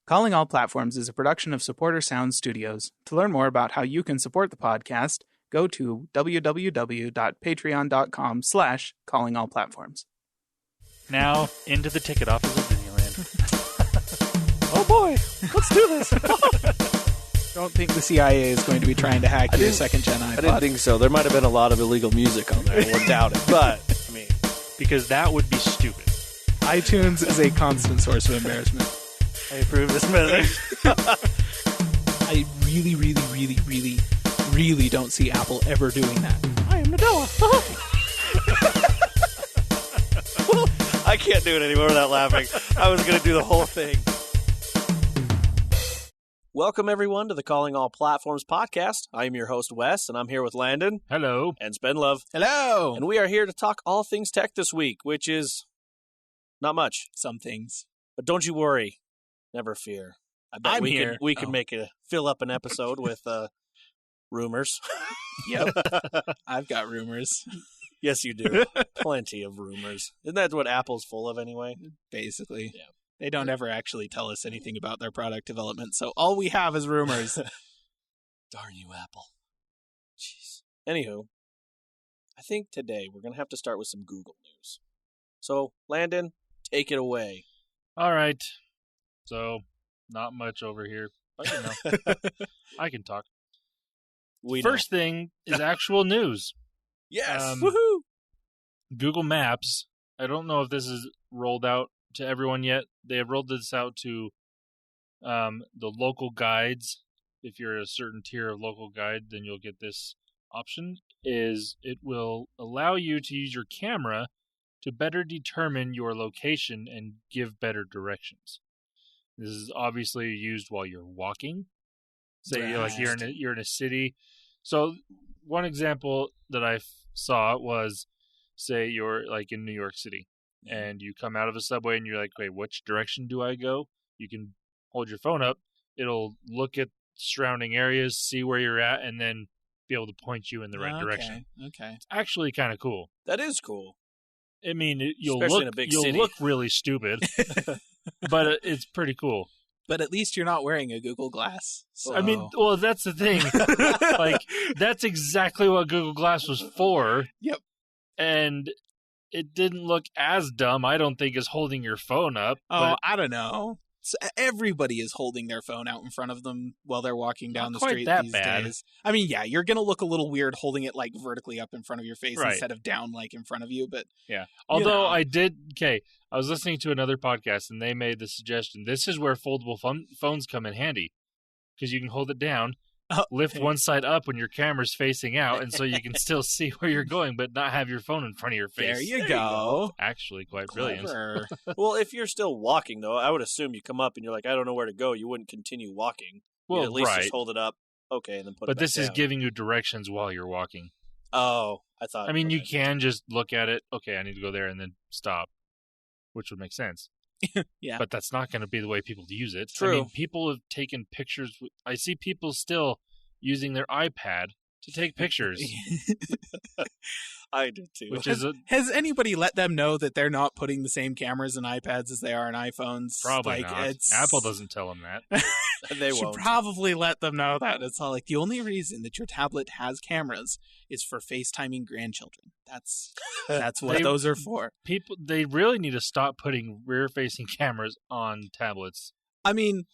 Calling All Platforms is a production of Supporter Sound Studios. To learn more about how you can support the podcast, go to www.patreon.com/callingallplatforms. Now, into the ticket office of Disneyland. Oh boy, let's do this. Don't think the CIA is going to be trying to hack your second-gen iPod. I didn't think so. There might have been a lot of illegal music on there. I wouldn't doubt it. But, I mean... Because that would be stupid. iTunes is a constant source of embarrassment. I approve this measure. I really don't see Apple ever doing that. I am Nadella. I can't do it anymore without laughing. I was going to do the whole thing. Welcome, everyone, to the Calling All Platforms podcast. I am your host, Wes, and I'm here with Landen. Hello. And Spenlove. Hello. And we are here to talk all things tech this week, which is not much. Some things. But don't you worry. Never fear. I bet we can fill up an episode with rumors. Yep. I've got rumors. Yes, you do. Plenty of rumors. Isn't that what Apple's full of anyway? Basically. Yeah. They don't ever actually tell us anything about their product development, so all we have is rumors. Darn you, Apple. Jeez. Anywho, I think today we're going to have to start with some Google news. So, Landen, take it away. All right. So, not much over here. But, you know, I can talk. First thing is actual news. Yes. Woohoo! Google Maps. I don't know if this is rolled out to everyone yet. They have rolled this out to the local guides. If you're a certain tier of local guide, then you'll get this option. It will allow you to use your camera to better determine your location and give better directions. This is obviously used while you're walking. Say you're in a city. So one example that I saw was, say you're like in New York City. And you come out of a subway and you're like, wait, which direction do I go? You can hold your phone up. It'll look at surrounding areas, see where you're at, and then be able to point you in the right direction. Okay. It's actually kind of cool. That is cool. I mean, you'll city. look really stupid, but it's pretty cool. But at least you're not wearing a Google Glass. So. I mean, well, that's the thing. Like, that's exactly what Google Glass was for. Yep. And it didn't look as dumb, I don't think, as holding your phone up. Oh, I don't know. Everybody is holding their phone out in front of them while they're walking down the street these days. I mean, yeah, you're going to look a little weird holding it like vertically up in front of your face instead of down like in front of you. But yeah, although I was listening to another podcast and they made the suggestion. This is where foldable phones come in handy because you can hold it down. Lift one side up when your camera's facing out, and so you can still see where you're going, but not have your phone in front of your face. There you go. Actually, quite brilliant. Well, if you're still walking, though, I would assume you come up and you're like, I don't know where to go. You wouldn't continue walking. Well, you'd at least just hold it up, okay, and then put it back But this is down. giving you directions while you're walking. Oh, I thought. I mean, you can just look at it. Okay, I need to go there, and then stop, which would make sense. Yeah, but that's not going to be the way people use it. True. I mean, people have taken pictures. I see people still using their iPad to take pictures. I do too. Has anybody let them know that they're not putting the same cameras in iPads as they are in iPhones? Probably not. Apple doesn't tell them that. They should won't. probably let them know that. It's all like, the only reason that your tablet has cameras is for FaceTiming grandchildren. That's what those are for. They really need to stop putting rear-facing cameras on tablets. I mean,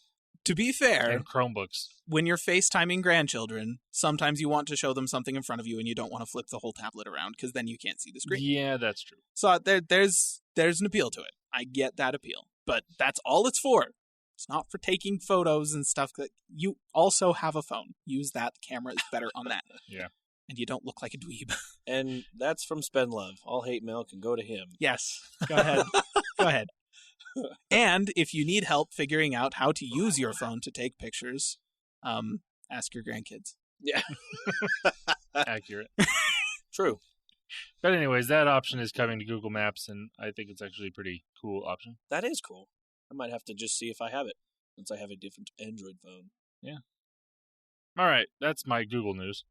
to be fair, and Chromebooks. When you're FaceTiming grandchildren, sometimes you want to show them something in front of you and you don't want to flip the whole tablet around because then you can't see the screen. Yeah, that's true. So there's an appeal to it. I get that appeal. But that's all it's for. It's not for taking photos and stuff. That you also have a phone. Use that. The camera is better on that. Yeah. And you don't look like a dweeb. And that's from Spenlove. All hate mail can go to him. Yes. Go ahead. Go ahead. And if you need help figuring out how to use your phone to take pictures, ask your grandkids. Yeah. Accurate. True. But anyways, that option is coming to Google Maps, and I think it's actually a pretty cool option. That is cool. I might have to just see if I have it, since I have a different Android phone. Yeah. All right, that's my Google news.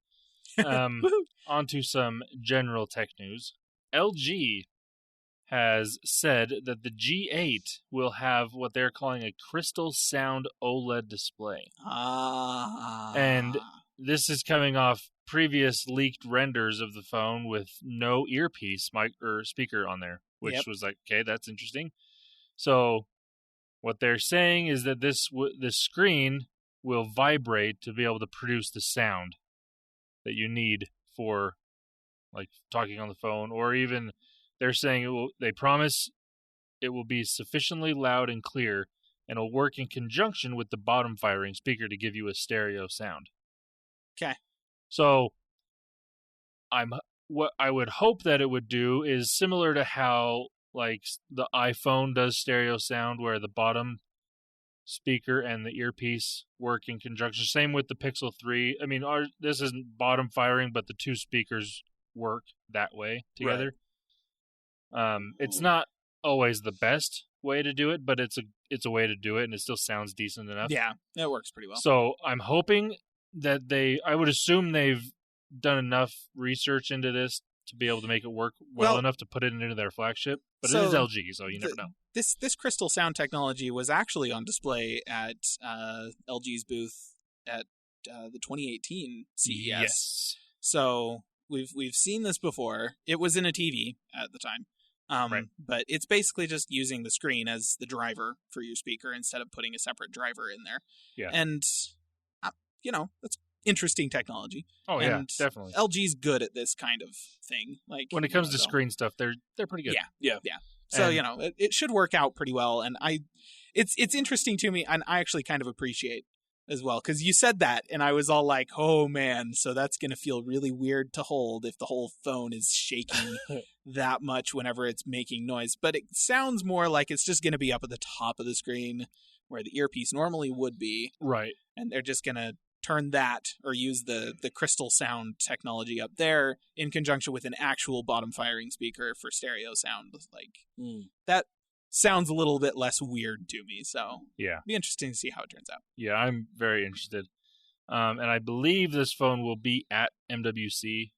On to some general tech news. LG has said that the G8 will have what they're calling a Crystal Sound OLED display. And this is coming off previous leaked renders of the phone with no earpiece or speaker on there, which was like, okay, that's interesting. So what they're saying is that this screen will vibrate to be able to produce the sound that you need for like talking on the phone, or even they're saying they promise it will be sufficiently loud and clear and will work in conjunction with the bottom firing speaker to give you a stereo sound. Okay. So what I would hope that it would do is similar to how like the iPhone does stereo sound, where the bottom speaker and the earpiece work in conjunction. Same with the Pixel 3. I mean, this isn't bottom firing, but the two speakers work that way together. Right. It's not always the best way to do it, but it's a way to do it, and it still sounds decent enough. Yeah, it works pretty well. So I'm hoping that I would assume they've done enough research into this to be able to make it work well enough to put it into their flagship. But it is LG, so you never know. This Crystal Sound technology was actually on display at LG's booth at the 2018 CES. Yes. So we've seen this before. It was in a TV at the time. Right. But it's basically just using the screen as the driver for your speaker instead of putting a separate driver in there. Yeah. And, that's interesting technology. Oh, and yeah, definitely. LG's good at this kind of thing. Like when it comes to screen stuff, they're pretty good. Yeah. So, it should work out pretty well. And it's interesting to me, and I actually kind of appreciate as well, because you said that, and I was all like, oh, man, so that's going to feel really weird to hold if the whole phone is shaking that much whenever it's making noise. But it sounds more like it's just going to be up at the top of the screen where the earpiece normally would be. Right. And they're just going to turn that or use the Crystal Sound technology up there in conjunction with an actual bottom firing speaker for stereo sound. Like that sounds a little bit less weird to me. So yeah, be interesting to see how it turns out. Yeah, I'm very interested. And I believe this phone will be at MWC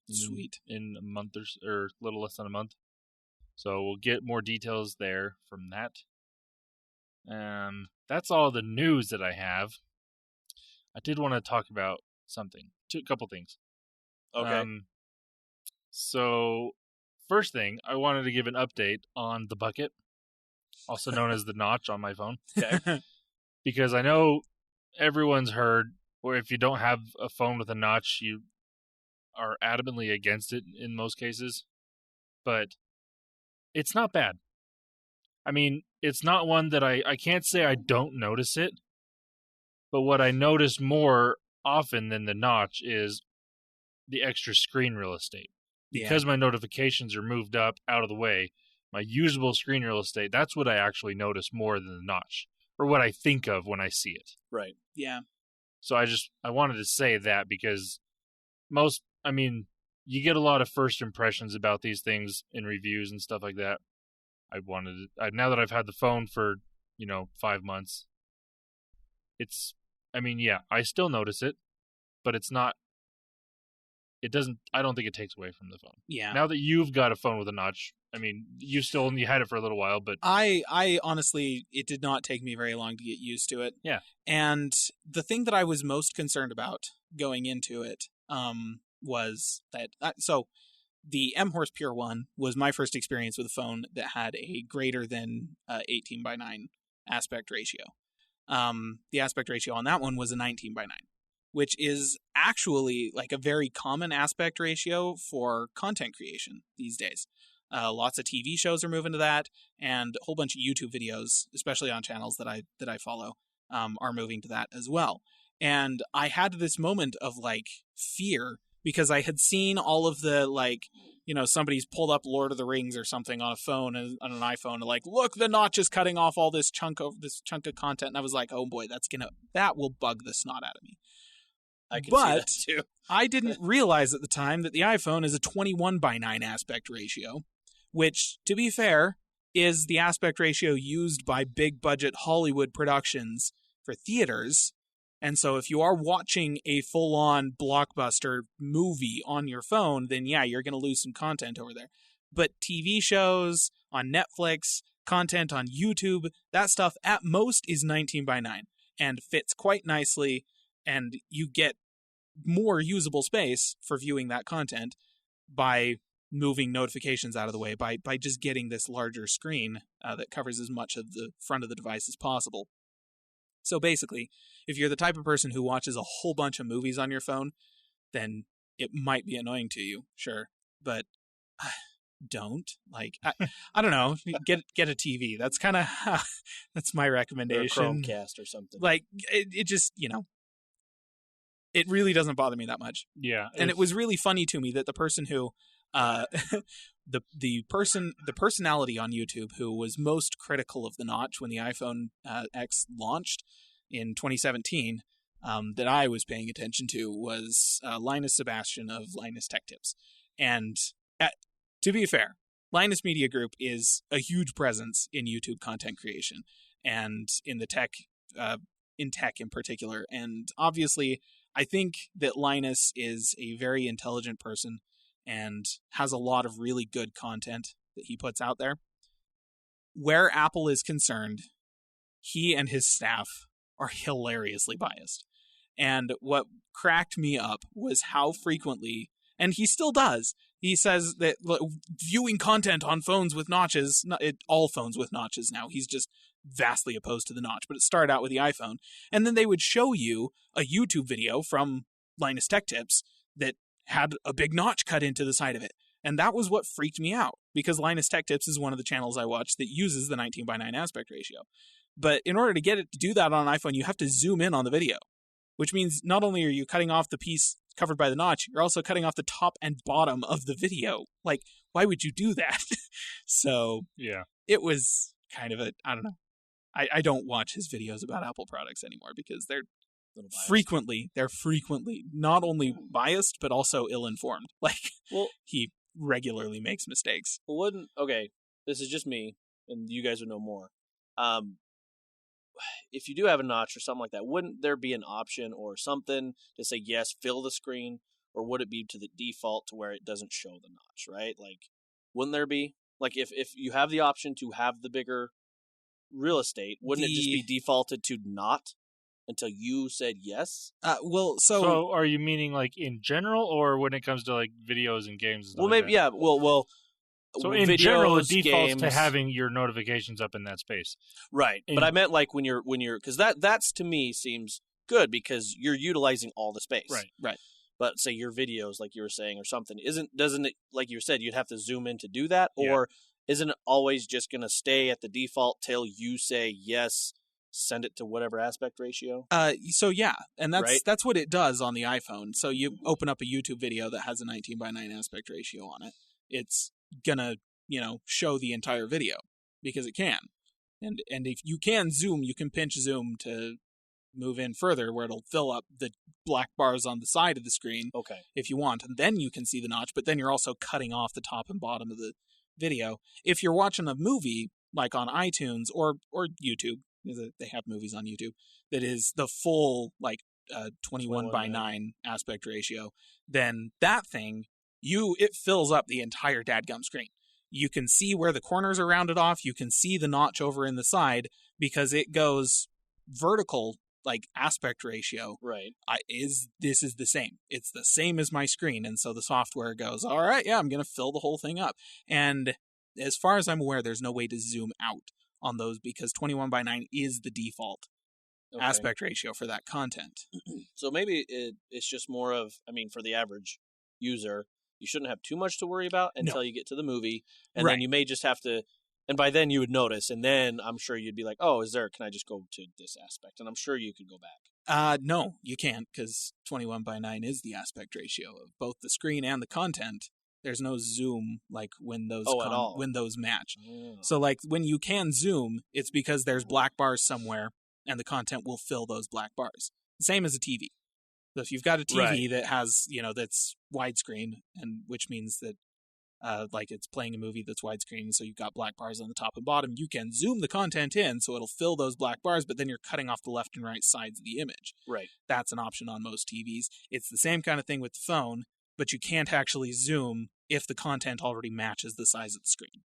in a month or a little less than a month. So we'll get more details there from that. That's all the news that I have. I did want to talk about something. A couple things. Okay. So, first thing, I wanted to give an update on the bucket, also known as the notch on my phone. Okay. Because I know everyone's heard, or if you don't have a phone with a notch, you are adamantly against it in most cases. But it's not bad. I mean, it's not one that I can't say I don't notice it. But what I notice more often than the notch is the extra screen real estate. Because my notifications are moved up out of the way, my usable screen real estate, that's what I actually notice more than the notch. Or what I think of when I see it. Right. Yeah. So I wanted to say that because you get a lot of first impressions about these things in reviews and stuff like that. Now that I've had the phone for, 5 months, I still notice it, but it's not, I don't think it takes away from the phone. Yeah. Now that you've got a phone with a notch, you still only had it for a little while, but I honestly, it did not take me very long to get used to it. Yeah. And the thing that I was most concerned about going into it, was that, so the M-Horse Pure 1 was my first experience with a phone that had a greater than 18:9 aspect ratio. The aspect ratio on that one was a 19:9, which is actually like a very common aspect ratio for content creation these days. Lots of TV shows are moving to that, and a whole bunch of YouTube videos, especially on channels that I follow, are moving to that as well. And I had this moment of like fear because I had seen all of the somebody's pulled up Lord of the Rings or something on a phone, on an iPhone, and like, look, the notch is cutting off all this chunk of content. And I was like, oh boy, that will bug the snot out of me. I can see that too. I didn't realize at the time that the iPhone is a 21:9 aspect ratio, which, to be fair, is the aspect ratio used by big budget Hollywood productions for theaters. And so if you are watching a full-on blockbuster movie on your phone, then yeah, you're going to lose some content over there. But TV shows on Netflix, content on YouTube, that stuff at most is 19 by 9 and fits quite nicely, and you get more usable space for viewing that content by moving notifications out of the way, by just getting this larger screen that covers as much of the front of the device as possible. So basically, if you're the type of person who watches a whole bunch of movies on your phone, then it might be annoying to you, sure, but don't. Like, I don't know, get a TV. That's kind of that's my recommendation. Or a Chromecast or something. Like, it just, it really doesn't bother me that much. Yeah. And it was really funny to me that the person who the personality on YouTube who was most critical of the notch when the iPhone X launched in 2017 that I was paying attention to was Linus Sebastian of Linus Tech Tips. And to be fair, Linus Media Group is a huge presence in YouTube content creation and in the tech in particular. And obviously, I think that Linus is a very intelligent person and has a lot of really good content that he puts out there. Where Apple is concerned, he and his staff are hilariously biased. And what cracked me up was how frequently, and he still does, he says that viewing content on phones with notches, all phones with notches now, he's just vastly opposed to the notch, but it started out with the iPhone. And then they would show you a YouTube video from Linus Tech Tips that had a big notch cut into the side of it. And that was what freaked me out, because Linus Tech Tips is one of the channels I watch that uses the 19 by 9 aspect ratio. But in order to get it to do that on an iPhone, you have to zoom in on the video, which means not only are you cutting off the piece covered by the notch, you're also cutting off the top and bottom of the video. Like, why would you do that? So yeah, it was kind of I don't know. I don't watch his videos about Apple products anymore because they're frequently not only biased but also ill-informed. Like, well, he regularly makes mistakes. Well, okay, this is just me, and you guys would know more. If you do have a notch or something like that, wouldn't there be an option or something to say, yes, fill the screen, or would it be to the default to where it doesn't show the notch, right? Like, wouldn't there be? Like, if you have the option to have the bigger real estate, wouldn't it just be defaulted to not until you said yes? So are you meaning like in general, or when it comes to like videos and games? Well, maybe, yeah. Well. So in videos, general, it defaults to having your notifications up in that space, right? But I meant like when you're because that's to me seems good because you're utilizing all the space, right. But say your videos, like you were saying, or something, doesn't it, like you said, you'd have to zoom in to do that, or isn't it always just going to stay at the default till you say yes, send it to whatever aspect ratio? So yeah, and that's what it does on the iPhone. So you open up a YouTube video that has a 19 by 9 aspect ratio on it. It's gonna, show the entire video because it can. And if you can zoom, you can pinch zoom to move in further where it'll fill up the black bars on the side of the screen. Okay. If you want, and then you can see the notch, but then you're also cutting off the top and bottom of the video. If you're watching a movie like on iTunes or YouTube, they have movies on YouTube, that is the full 21 by 9 aspect ratio, then that thing, it fills up the entire dadgum screen. You can see where the corners are rounded off. You can see the notch over in the side because it goes vertical, like aspect ratio. Right. This is the same. It's the same as my screen. And so the software goes, all right, yeah, I'm going to fill the whole thing up. And as far as I'm aware, there's no way to zoom out on those because 21 by 9 is the default aspect ratio for that content. So maybe it's just more of, for the average user, you shouldn't have too much to worry about until you get to the movie. And then you may just have to, and by then you would notice, and then I'm sure you'd be like, oh, can I just go to this aspect? And I'm sure you could go back. No, you can't, because 21 by 9 is the aspect ratio of both the screen and the content. There's no zoom like when those when those match. Oh. So like when you can zoom, it's because there's black bars somewhere and the content will fill those black bars. The same as a TV. So if you've got a TV that has, that's widescreen, and which means that it's playing a movie that's widescreen, so you've got black bars on the top and bottom, you can zoom the content in so it'll fill those black bars, but then you're cutting off the left and right sides of the image. Right. That's an option on most TVs. It's the same kind of thing with the phone, but you can't actually zoom if the content already matches the size of the screen.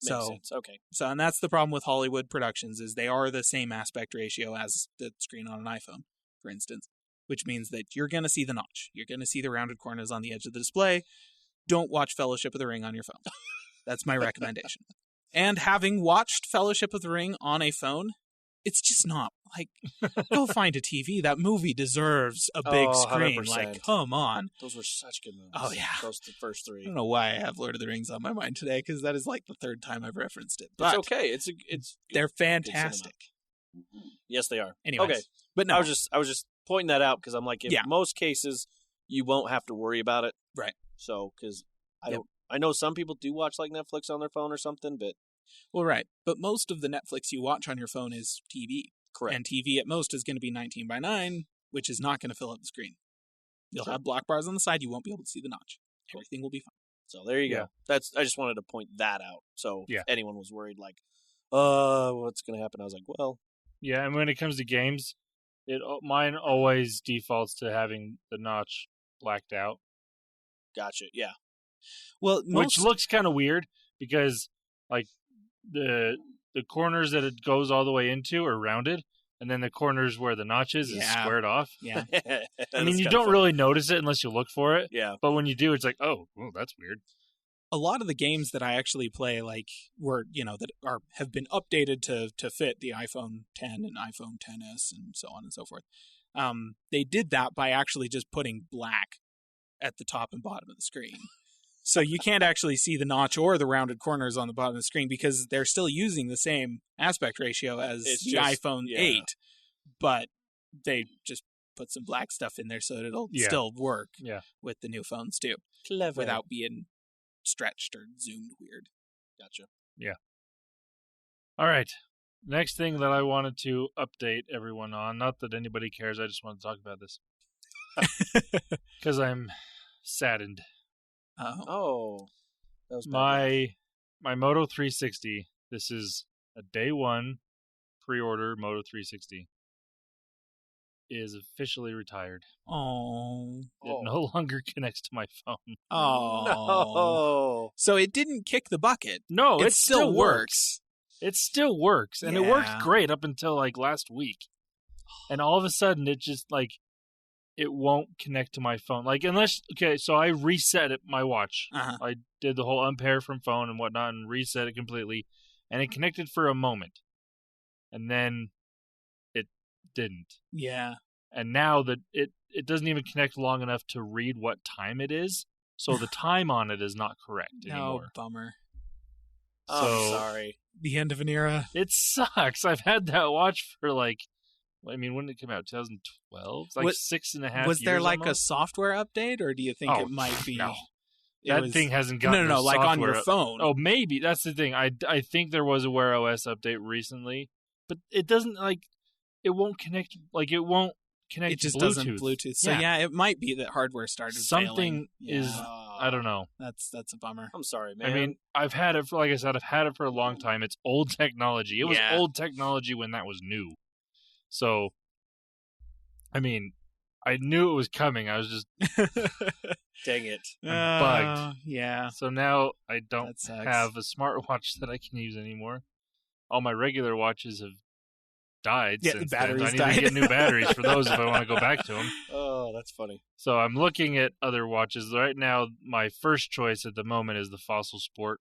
Makes sense. Okay. So, and that's the problem with Hollywood productions, is they are the same aspect ratio as the screen on an iPhone, for instance, which means that you're going to see the notch. You're going to see the rounded corners on the edge of the display. Don't watch Fellowship of the Ring on your phone. That's my recommendation. And having watched Fellowship of the Ring on a phone, it's just not, like, go find a TV. That movie deserves a big screen. 100%. Like, come on. Those were such good movies. Oh, yeah. Those the first three. I don't know why I have Lord of the Rings on my mind today, because that is like the third time I've referenced it. But it's okay. they're fantastic. Yes, they are. Anyways, okay. But no. I was just pointing that out because I'm like, in most cases, you won't have to worry about it. Right. So, because I know some people do watch like Netflix on their phone or something, but... Well, right. But most of the Netflix you watch on your phone is TV. Correct. And TV at most is going to be 19:9, which is not going to fill up the screen. You'll have black bars on the side. You won't be able to see the notch. Everything will be fine. So there you go. I just wanted to point that out. So if anyone was worried, like, what's going to happen? I was like, well. Yeah, and when it comes to games, mine always defaults to having the notch blacked out. Gotcha. Yeah. Well, which looks kind of weird because, like, the corners that it goes all the way into are rounded, and then the corners where the notch is squared off. Yeah. I mean, you don't really notice it unless you look for it. Yeah. But when you do, it's like, oh, that's weird. A lot of the games that I actually play, like, have been updated to fit the iPhone 10 and iPhone XS and so on and so forth. They did that by actually just putting black at the top and bottom of the screen. So you can't actually see the notch or the rounded corners on the bottom of the screen because they're still using the same aspect ratio as the iPhone 8, but they just put some black stuff in there so that it'll still work with the new phones too. Clever. Without being stretched or zoomed weird. Gotcha. Yeah. All right. Next thing that I wanted to update everyone on, not that anybody cares, I just want to talk about this. Because I'm saddened. Oh. That was my Moto 360, this is a day one pre-order Moto 360, is officially retired. Oh. It no longer connects to my phone. Oh. No. So it didn't kick the bucket. No, it still works. It still works. And it worked great up until like last week. And all of a sudden it just like it won't connect to my phone. Like so I reset my watch. Uh-huh. I did the whole unpair from phone and whatnot and reset it completely. And it connected for a moment. And then it didn't. Yeah. And now that it doesn't even connect long enough to read what time it is. So the time on it is not correct anymore. No, bummer. So, I'm sorry. The end of an era. It sucks. I've had that watch for when did it come out? 2012? It's like 6.5 years. Was there like almost? A software update, or do you think it might be? No. That thing hasn't gotten No, like on your phone. Oh, maybe. That's the thing. I think there was a Wear OS update recently, but it doesn't it won't connect. Like it won't connect. It just Bluetooth. doesn't Bluetooth. So it might be that hardware started something failing. is. I don't know. That's a bummer. I'm sorry, man. I mean, I've had it for, like I said, I've had it for a long time. It's old technology. It was old technology when that was new. So, I mean, I knew it was coming. I was just dang it. I'm bugged. Yeah. So now I don't have a smartwatch that I can use anymore. All my regular watches have died since then. I need to get new batteries for those if I want to go back to them. Oh, that's funny. So I'm looking at other watches. Right now, my first choice at the moment is the Fossil Sport.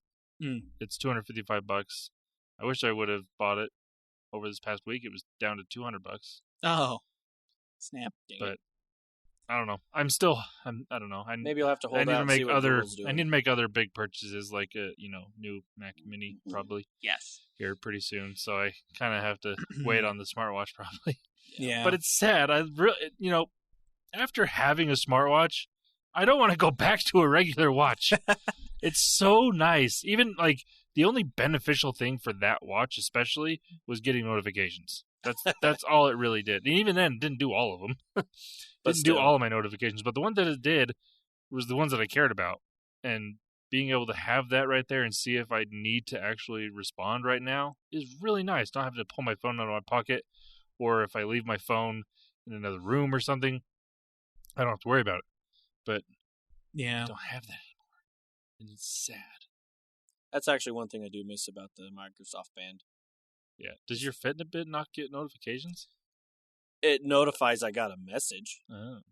It's $255. I wish I would have bought it over this past week. It was down to $200. Oh, snap! But I don't know. I don't know. Maybe you'll have to hold out and see what Google's doing. I need to make other big purchases, like a new Mac Mini, probably. Yes. Here pretty soon. So I kind of have to wait on the smartwatch, probably. Yeah. But it's sad. I really, after having a smartwatch, I don't want to go back to a regular watch. It's so nice. Even the only beneficial thing for that watch, especially, was getting notifications. That's all it really did. And even then, it didn't do all of them. Didn't do all of my notifications, but the one that it did was the ones that I cared about. And being able to have that right there and see if I need to actually respond right now is really nice. Not having to pull my phone out of my pocket, or if I leave my phone in another room or something, I don't have to worry about it. But I don't have that And it's sad. That's actually one thing I do miss about the Microsoft Band. Yeah. Does your Fitbit not get notifications? It notifies I got a message.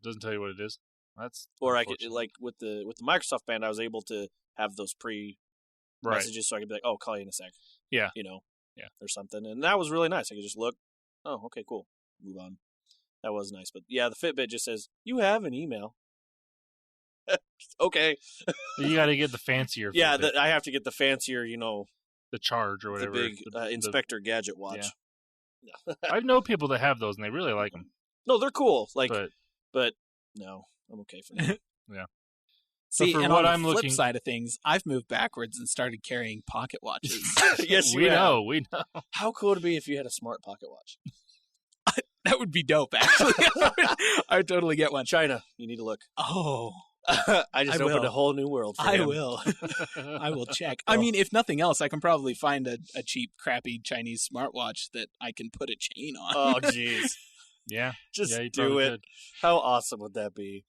Doesn't tell you what it is. That's or I could like with the Microsoft Band, I was able to have those messages, so I could be like, "Oh, I'll call you in a sec." Yeah, or something, and that was really nice. I could just look. Oh, okay, cool. Move on. That was nice, but yeah, the Fitbit just says you have an email. Okay. You got to get the fancier. Yeah, I have to get the fancier. The Charge or whatever. The big Inspector Gadget watch. Yeah. I know people that have those, and they really like them. No, they're cool. But no, I'm okay for now. Yeah. See, and on the flip side of things, I've moved backwards and started carrying pocket watches. Yes, we know. How cool would it be if you had a smart pocket watch? That would be dope, actually. I would totally get one. China, you need to look. Oh. I just opened a whole new world for him. I will. I will check. I mean, if nothing else, I can probably find a cheap, crappy Chinese smartwatch that I can put a chain on. Oh, jeez. Yeah. Just do it. Could. How awesome would that be?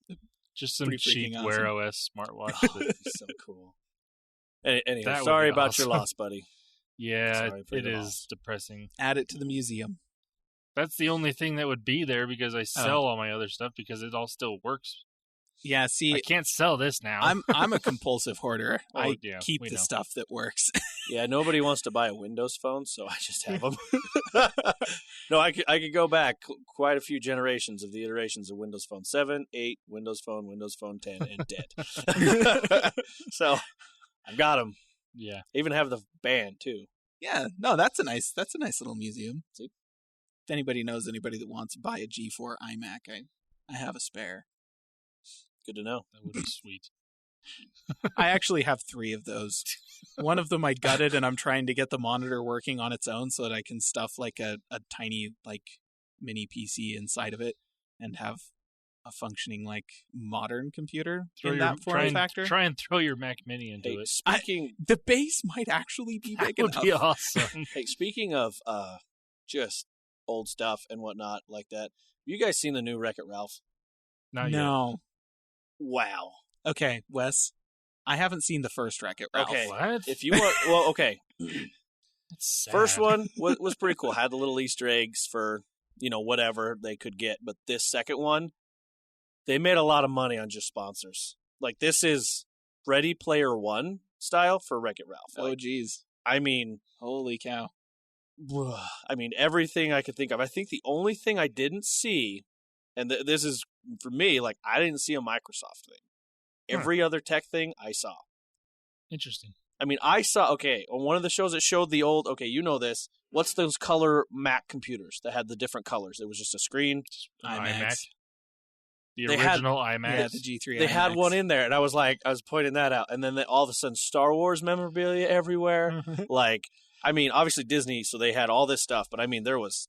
Just some cheap Wear OS smartwatch. That would be so cool. Anyway, sorry about your loss, buddy. Yeah, it is depressing. Add it to the museum. That's the only thing that would be there because I sell all my other stuff because it all still works. Yeah, see, I can't sell this now. I'm a compulsive hoarder. I keep the stuff that works. Yeah, nobody wants to buy a Windows phone, so I just have them. No, I could go back quite a few generations of the iterations of Windows Phone 7, 8, Windows Phone 10, and dead. So I've got them. Yeah, even have the band too. Yeah, no, that's a nice little museum. See, if anybody knows anybody that wants to buy a G4 iMac, I have a spare. Good to know. That would be sweet. I actually have 3 of those. One of them I gutted, and I'm trying to get the monitor working on its own so that I can stuff like a tiny mini PC inside of it and have a functioning modern computer in that form factor. Try and throw your Mac Mini into it. The base might actually be big enough. That would be awesome. Hey, speaking of just old stuff and whatnot like that, you guys seen the new Wreck-It Ralph? Not no. Yet. Wow. Okay, Wes. I haven't seen the first Wreck-It Ralph. Okay. What? If you want, well, okay. That's sad. First one was pretty cool. Had the little Easter eggs for, whatever they could get. But this second one, they made a lot of money on just sponsors. This is Ready Player One style for Wreck-It Ralph. Oh, geez. I mean, holy cow. I mean, everything I could think of. I think the only thing I didn't see, and this is, for me, I didn't see a Microsoft thing. Every other tech thing I saw. Interesting. I mean, I saw, on one of the shows it showed the old, you know this, what's those color Mac computers that had the different colors? It was just a screen. iMac. The original iMac. Yeah, the G3 They iMacs. had one in there, and I was pointing that out. And then all of a sudden, Star Wars memorabilia everywhere. I mean, obviously Disney, so they had all this stuff, but I mean, there was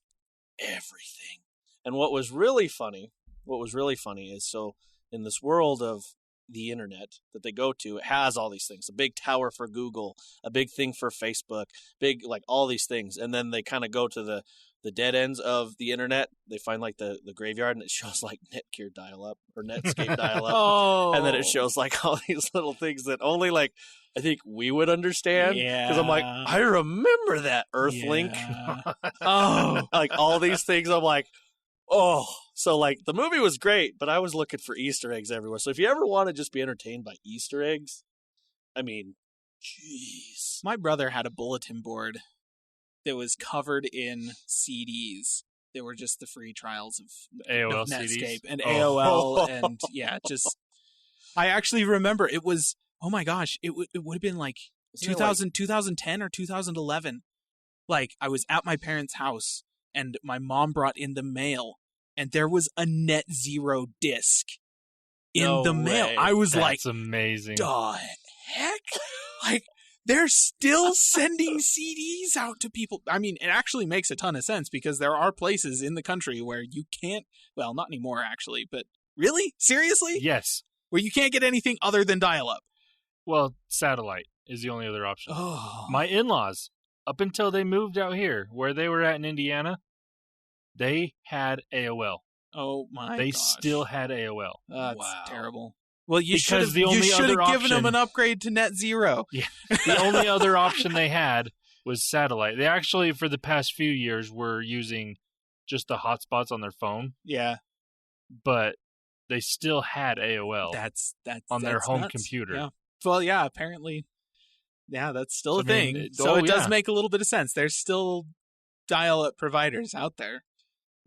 everything. And what was really funny is, so in this world of the internet that they go to, it has all these things. A big tower for Google, a big thing for Facebook, big, all these things. And then they kind of go to the dead ends of the internet. They find the graveyard, and it shows Netgear dial-up or Netscape dial-up. Oh. And then it shows all these little things that only I think we would understand. Yeah. Because I'm I remember that Earthlink. Yeah. Oh. All these things. I'm oh. So the movie was great, but I was looking for Easter eggs everywhere. So if you ever want to just be entertained by Easter eggs, I mean, jeez. My brother had a bulletin board that was covered in CDs. They were just the free trials of AOL Netscape CDs and AOL, and I actually remember it was. Oh my gosh! It would have been 2010 or 2011. I was at my parents' house, and my mom brought in the mail, and there was a NetZero disc in the mail. I was That's amazing. The heck? They're still sending CDs out to people. I mean, it actually makes a ton of sense because there are places in the country where you can't, well, not anymore actually, but really? Seriously? Yes. Where you can't get anything other than dial-up. Well, satellite is the only other option. Oh. My in-laws, up until they moved out here, where they were at in Indiana, they had AOL. Oh my They gosh. still had AOL. That's terrible. Well, you should have given them an upgrade to net zero. Yeah. The only other option they had was satellite. They actually, for the past few years, were using just the hotspots on their phone. Yeah. But they still had AOL on their home computer. Yeah. Well, yeah, apparently. Yeah, that's still a thing. It does make a little bit of sense. There's still dial-up providers out there.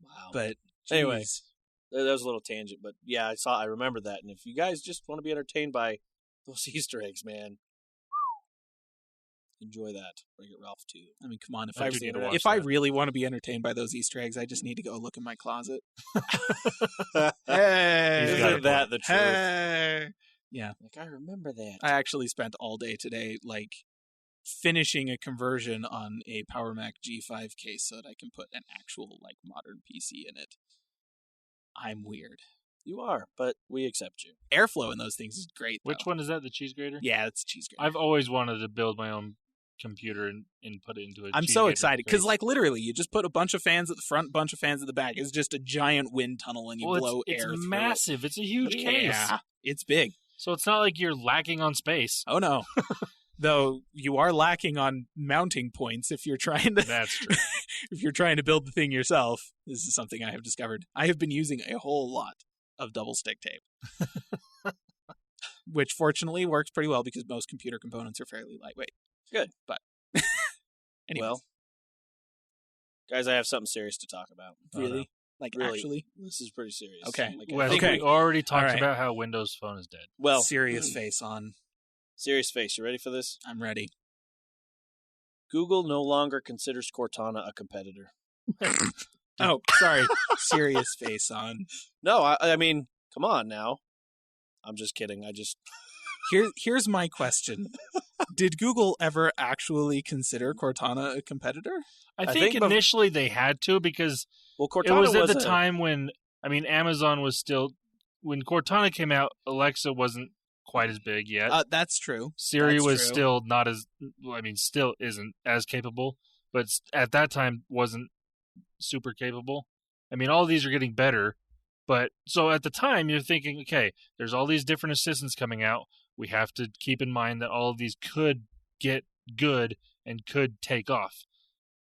Wow. But anyway, that was a little tangent, but yeah, I remember that. And if you guys just want to be entertained by those Easter eggs, man, enjoy that. Wreck-It Ralph 2. I mean, come on. If I really want to be entertained by those Easter eggs, I just need to go look in my closet. Hey, isn't that the truth? Hey. Yeah. Like, I remember that. I actually spent all day today, like, finishing a conversion on a Power Mac G5 case so that I can put an actual, like, modern PC in it. I'm weird. You are, but we accept you. Airflow in those things is great, though. Which one is that, the cheese grater? Yeah, it's a cheese grater. I've always wanted to build my own computer and put it into a I'm so excited, because, like, literally, you just put a bunch of fans at the front, bunch of fans at the back. It's just a giant wind tunnel, and you blow air through it. It's massive. It's a huge case. Yeah, it's big. So it's not like you're lacking on space. Oh, no. Though you are lacking on mounting points if you're trying to. That's true. If you're trying to build the thing yourself. This is something I have discovered. I have been using a whole lot of double stick tape. Which fortunately works pretty well because most computer components are fairly lightweight. Good. But anyway. Well, guys, I have something serious to talk about. Really? Like, really? Actually? This is pretty serious. Okay. I think we already talked about how Windows Phone is dead. Well, serious face on. Serious face. You ready for this? I'm ready. Google no longer considers Cortana a competitor. Oh, sorry. Serious face on. No, I mean, come on now. I'm just kidding. Here's my question. Did Google ever actually consider Cortana a competitor? I think initially they had to, because Cortana it was at the time when, Amazon was still, when Cortana came out, Alexa wasn't quite as big yet. That's true. Siri was still not as, still isn't as capable, but at that time wasn't super capable. All of these are getting better, but so at the time you're thinking, okay, there's all these different assistants coming out. We have to keep in mind that all of these could get good and could take off.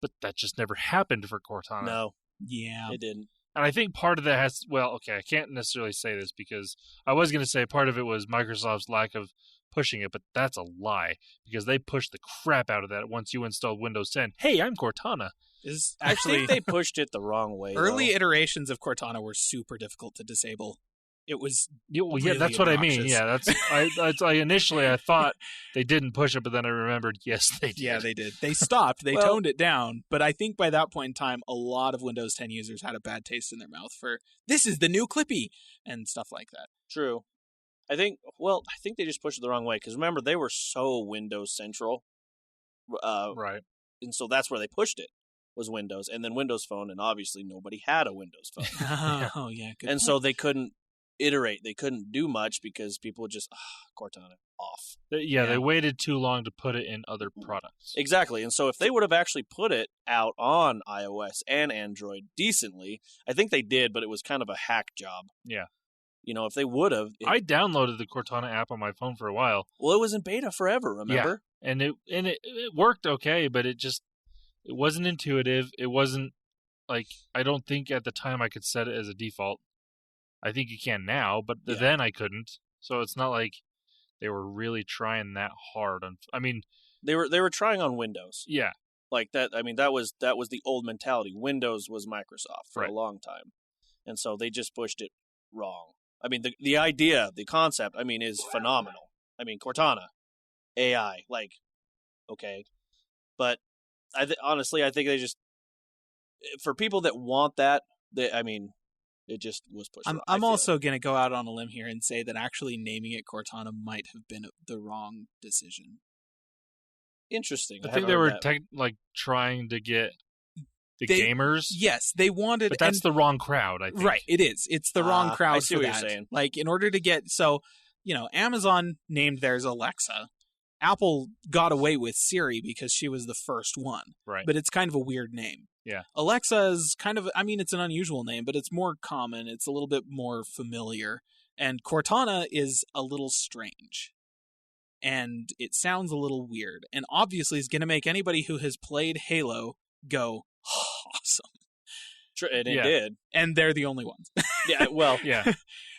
But that just never happened for Cortana. No. Yeah. It didn't. And I think part of that I can't necessarily say this because I was going to say part of it was Microsoft's lack of pushing it, but that's a lie because they pushed the crap out of that once you installed Windows 10. Hey, I'm Cortana. I think they pushed it the wrong way. Early iterations of Cortana were super difficult to disable. It was really that's what obnoxious. I mean. Yeah, I thought they didn't push it, but then I remembered, yes, they did. Yeah, they did. They stopped. They toned it down. But I think by that point in time, a lot of Windows 10 users had a bad taste in their mouth for, this is the new Clippy, and stuff like that. True. I think they just pushed it the wrong way, because remember, they were so Windows Central. Right. And so that's where they pushed it, was Windows. And then Windows Phone, and obviously nobody had a Windows Phone. Oh, yeah. Good and point. so they couldn't iterate. They couldn't do much because people would just, Cortana, off. They waited too long to put it in other products. Exactly. And so if they would have actually put it out on iOS and Android decently, I think they did, but it was kind of a hack job. Yeah. If they would have... I downloaded the Cortana app on my phone for a while. Well, it was in beta forever, remember? Yeah. And it worked okay, but it wasn't intuitive. It wasn't, I don't think at the time I could set it as a default. I think you can now, but then I couldn't. So it's not like they were really trying that hard. They were trying on Windows. Yeah. Like that. That was the old mentality. Windows was Microsoft for a long time. And so they just pushed it wrong. The idea, the concept, is phenomenal. Cortana, AI, okay. But honestly, I think they just, for people that want that, it just was pushed. I'm also going to go out on a limb here and say that actually naming it Cortana might have been the wrong decision. Interesting. I think they were trying to get the gamers. Yes, they wanted... But that's the wrong crowd, I think. Right, it is. It's the wrong crowd. I see what you're saying. In order to get... So, Amazon named theirs Alexa. Apple got away with Siri because she was the first one. Right. But it's kind of a weird name. Yeah. Alexa is kind of... it's an unusual name, but it's more common. It's a little bit more familiar. And Cortana is a little strange. And it sounds a little weird. And obviously is going to make anybody who has played Halo go, awesome. And it did. And they're the only ones. Yeah, well, yeah.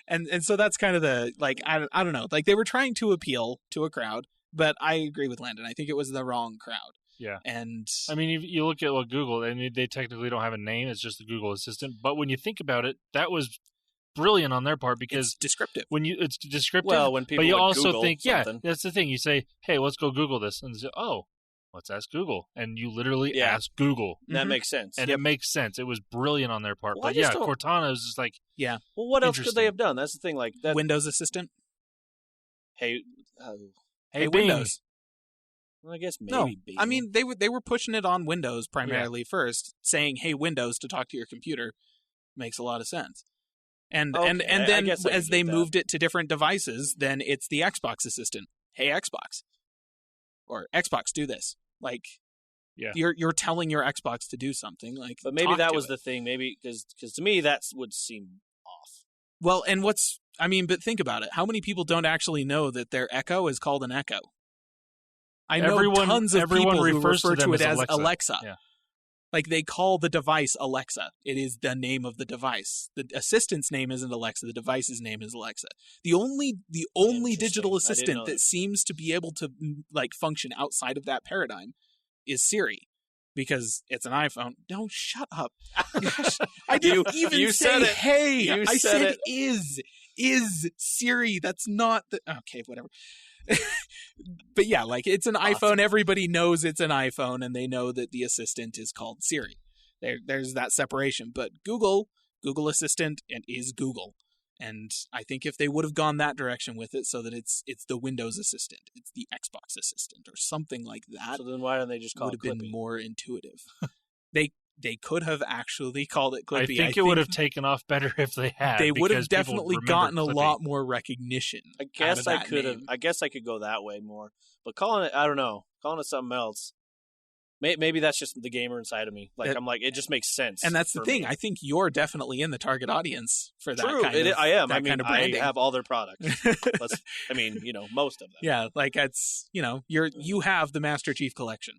And so that's kind of the, like, I don't know. Like, they were trying to appeal to a crowd, but I agree with Landen. I think it was the wrong crowd. Yeah. And I mean, you look at what Google, and they technically don't have a name. It's just the Google Assistant. But when you think about it, that was brilliant on their part because it's descriptive. It's descriptive. Well, when people but you also Google think, something. that's the thing. You say, "Hey, let's go Google this," and they say, "Oh, let's ask Google," and you literally ask Google. That makes sense, and it makes sense. It was brilliant on their part. Well, but Cortana was just like, yeah. Well, what else could they have done? That's the thing. Like that Windows Assistant. Hey, Windows. Well, I guess maybe. No, I mean they were pushing it on Windows primarily first, saying, "Hey, Windows," to talk to your computer makes a lot of sense. And then as they moved it to different devices, then it's the Xbox Assistant. Hey, Xbox, or Xbox, do this. Like, you're telling your Xbox to do something. Like, but maybe that was the thing. Maybe because to me that would seem off. Well, and but think about it. How many people don't actually know that their Echo is called an Echo? I know tons of people who refer to it as Alexa. Yeah. Like, they call the device Alexa. It is the name of the device. The assistant's name isn't Alexa. The device's name is Alexa. The only digital assistant that seems to be able to, like, function outside of that paradigm is Siri, because it's an iPhone. No, shut up. Gosh, I didn't even say hey. I said is Siri. That's not the... Okay, whatever. But yeah, like, it's an iPhone. Everybody knows it's an iPhone, and they know that the assistant is called Siri. There's that separation. But Google Assistant is Google. And I think if they would have gone that direction with it, so that it's the Windows Assistant, it's the Xbox Assistant, or something like that. So then why don't they just call it Clippy? Would have been more intuitive. They could have actually called it Clippy. I think it would have taken off better if they had. They would have definitely gotten a lot more recognition. I guess I could have. I guess I could go that way more. But calling it, I don't know, calling it something else. Maybe that's just the gamer inside of me. Like, I'm like, it just makes sense. And that's the thing. I think you're definitely in the target audience for that. True, kind of I am. I mean, kind of branding. I have all their products. Most of them. Yeah, like, it's, you have the Master Chief Collection.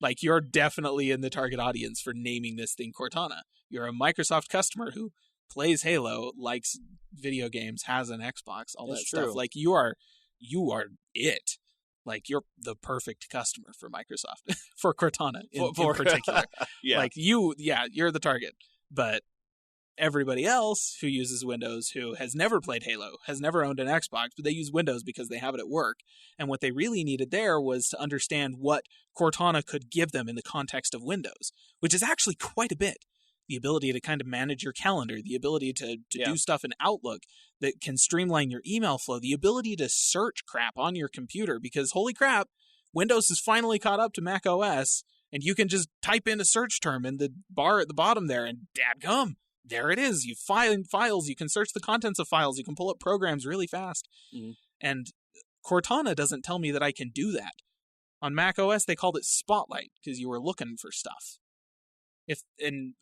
Like, you're definitely in the target audience for naming this thing Cortana. You're a Microsoft customer who plays Halo, likes video games, has an Xbox, all that stuff. Like, you are it. Like, you're the perfect customer for Microsoft, for Cortana in particular. Yeah. Like, you're the target. But everybody else who uses Windows, who has never played Halo, has never owned an Xbox, but they use Windows because they have it at work. And what they really needed there was to understand what Cortana could give them in the context of Windows, which is actually quite a bit. The ability to kind of manage your calendar, the ability to do stuff in Outlook that can streamline your email flow, the ability to search crap on your computer, because holy crap, Windows has finally caught up to Mac OS, and you can just type in a search term in the bar at the bottom there, and dadgum, there it is. You find files, you can search the contents of files, you can pull up programs really fast. Mm-hmm. And Cortana doesn't tell me that I can do that. On Mac OS, they called it Spotlight because you were looking for stuff.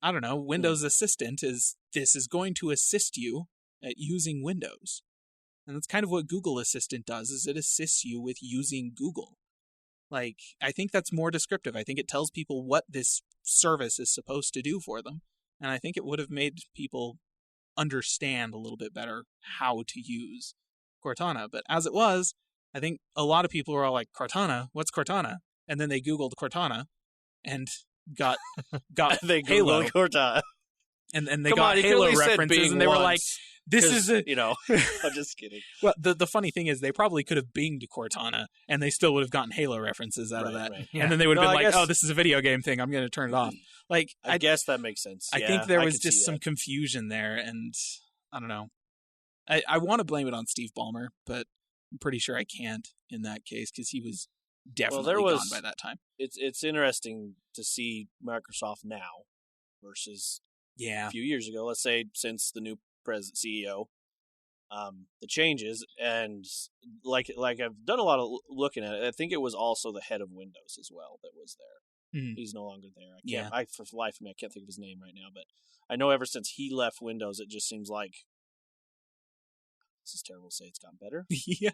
Windows Assistant is going to assist you at using Windows. And that's kind of what Google Assistant does, is it assists you with using Google. Like, I think that's more descriptive. I think it tells people what this service is supposed to do for them. And I think it would have made people understand a little bit better how to use Cortana. But as it was, I think a lot of people were all like, Cortana? What's Cortana? And then they Googled Cortana and got they Halo. Cortana. And they got Halo references, and they were like, this is a... I'm just kidding. Well, the funny thing is, they probably could have binged Cortana, and they still would have gotten Halo references out of that. Right. Yeah. And then they would have been like, oh, this is a video game thing, I'm going to turn it off. Like, I guess that makes sense. I think there was just some confusion there, and I don't know. I want to blame it on Steve Ballmer, but I'm pretty sure I can't in that case, because he was definitely gone by that time. It's interesting to see Microsoft now versus a few years ago. Let's say since the new CEO, the changes, and like I've done a lot of looking at it. I think it was also the head of Windows as well that was there. Mm. He's no longer there. For the life of me, I can't think of his name right now. But I know ever since he left Windows, it just seems like this is terrible to say it's gotten better. Yeah.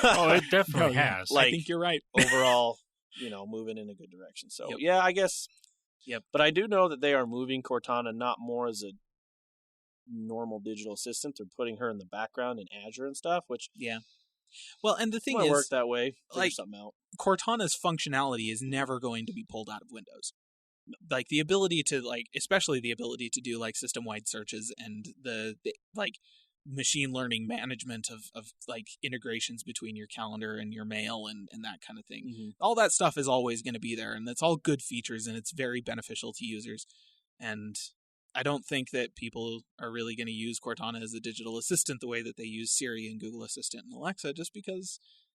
Oh, it definitely has. Like, I think you're right. Overall, moving in a good direction. So, I guess. Yep. But I do know that they are moving Cortana not more as a normal digital assistant. They're putting her in the background in Azure and stuff, which well, and the thing is, work that way. Like, something out. Cortana's functionality is never going to be pulled out of Windows. Like the ability to especially the ability to do like system-wide searches and the like machine learning management of like integrations between your calendar and your mail and that kind of thing. Mm-hmm. All that stuff is always going to be there, and that's all good features, and it's very beneficial to users. And I don't think that people are really going to use Cortana as a digital assistant the way that they use Siri and Google Assistant and Alexa, just because.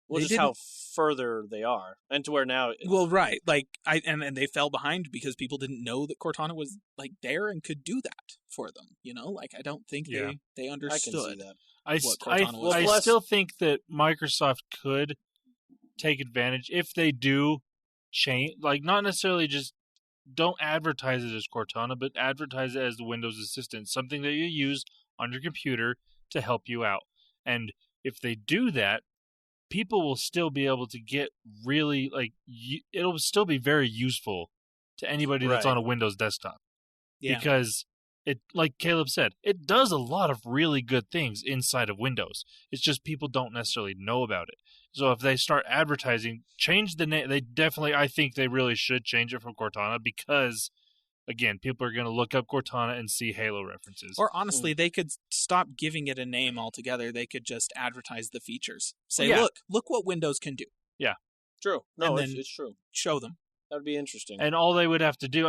Well, just how further they are, and to where now. Well, right, like and they fell behind because people didn't know that Cortana was like there and could do that for them. Like I don't think they understood. I can see that. What Cortana was. I still think that Microsoft could take advantage if they do change, like not necessarily just don't advertise it as Cortana, but advertise it as the Windows Assistant, something that you use on your computer to help you out. And if they do that, people will still be able to get really, it'll still be very useful to anybody that's on a Windows desktop. Yeah. Because, like Caleb said, it does a lot of really good things inside of Windows. It's just people don't necessarily know about it. So if they start advertising, change the name. I think they really should change it from Cortana because, again, people are going to look up Cortana and see Halo references. Or honestly, they could stop giving it a name altogether. They could just advertise the features. Say, look what Windows can do. Yeah. True. No, it's true. Show them. That would be interesting. And all they would have to do,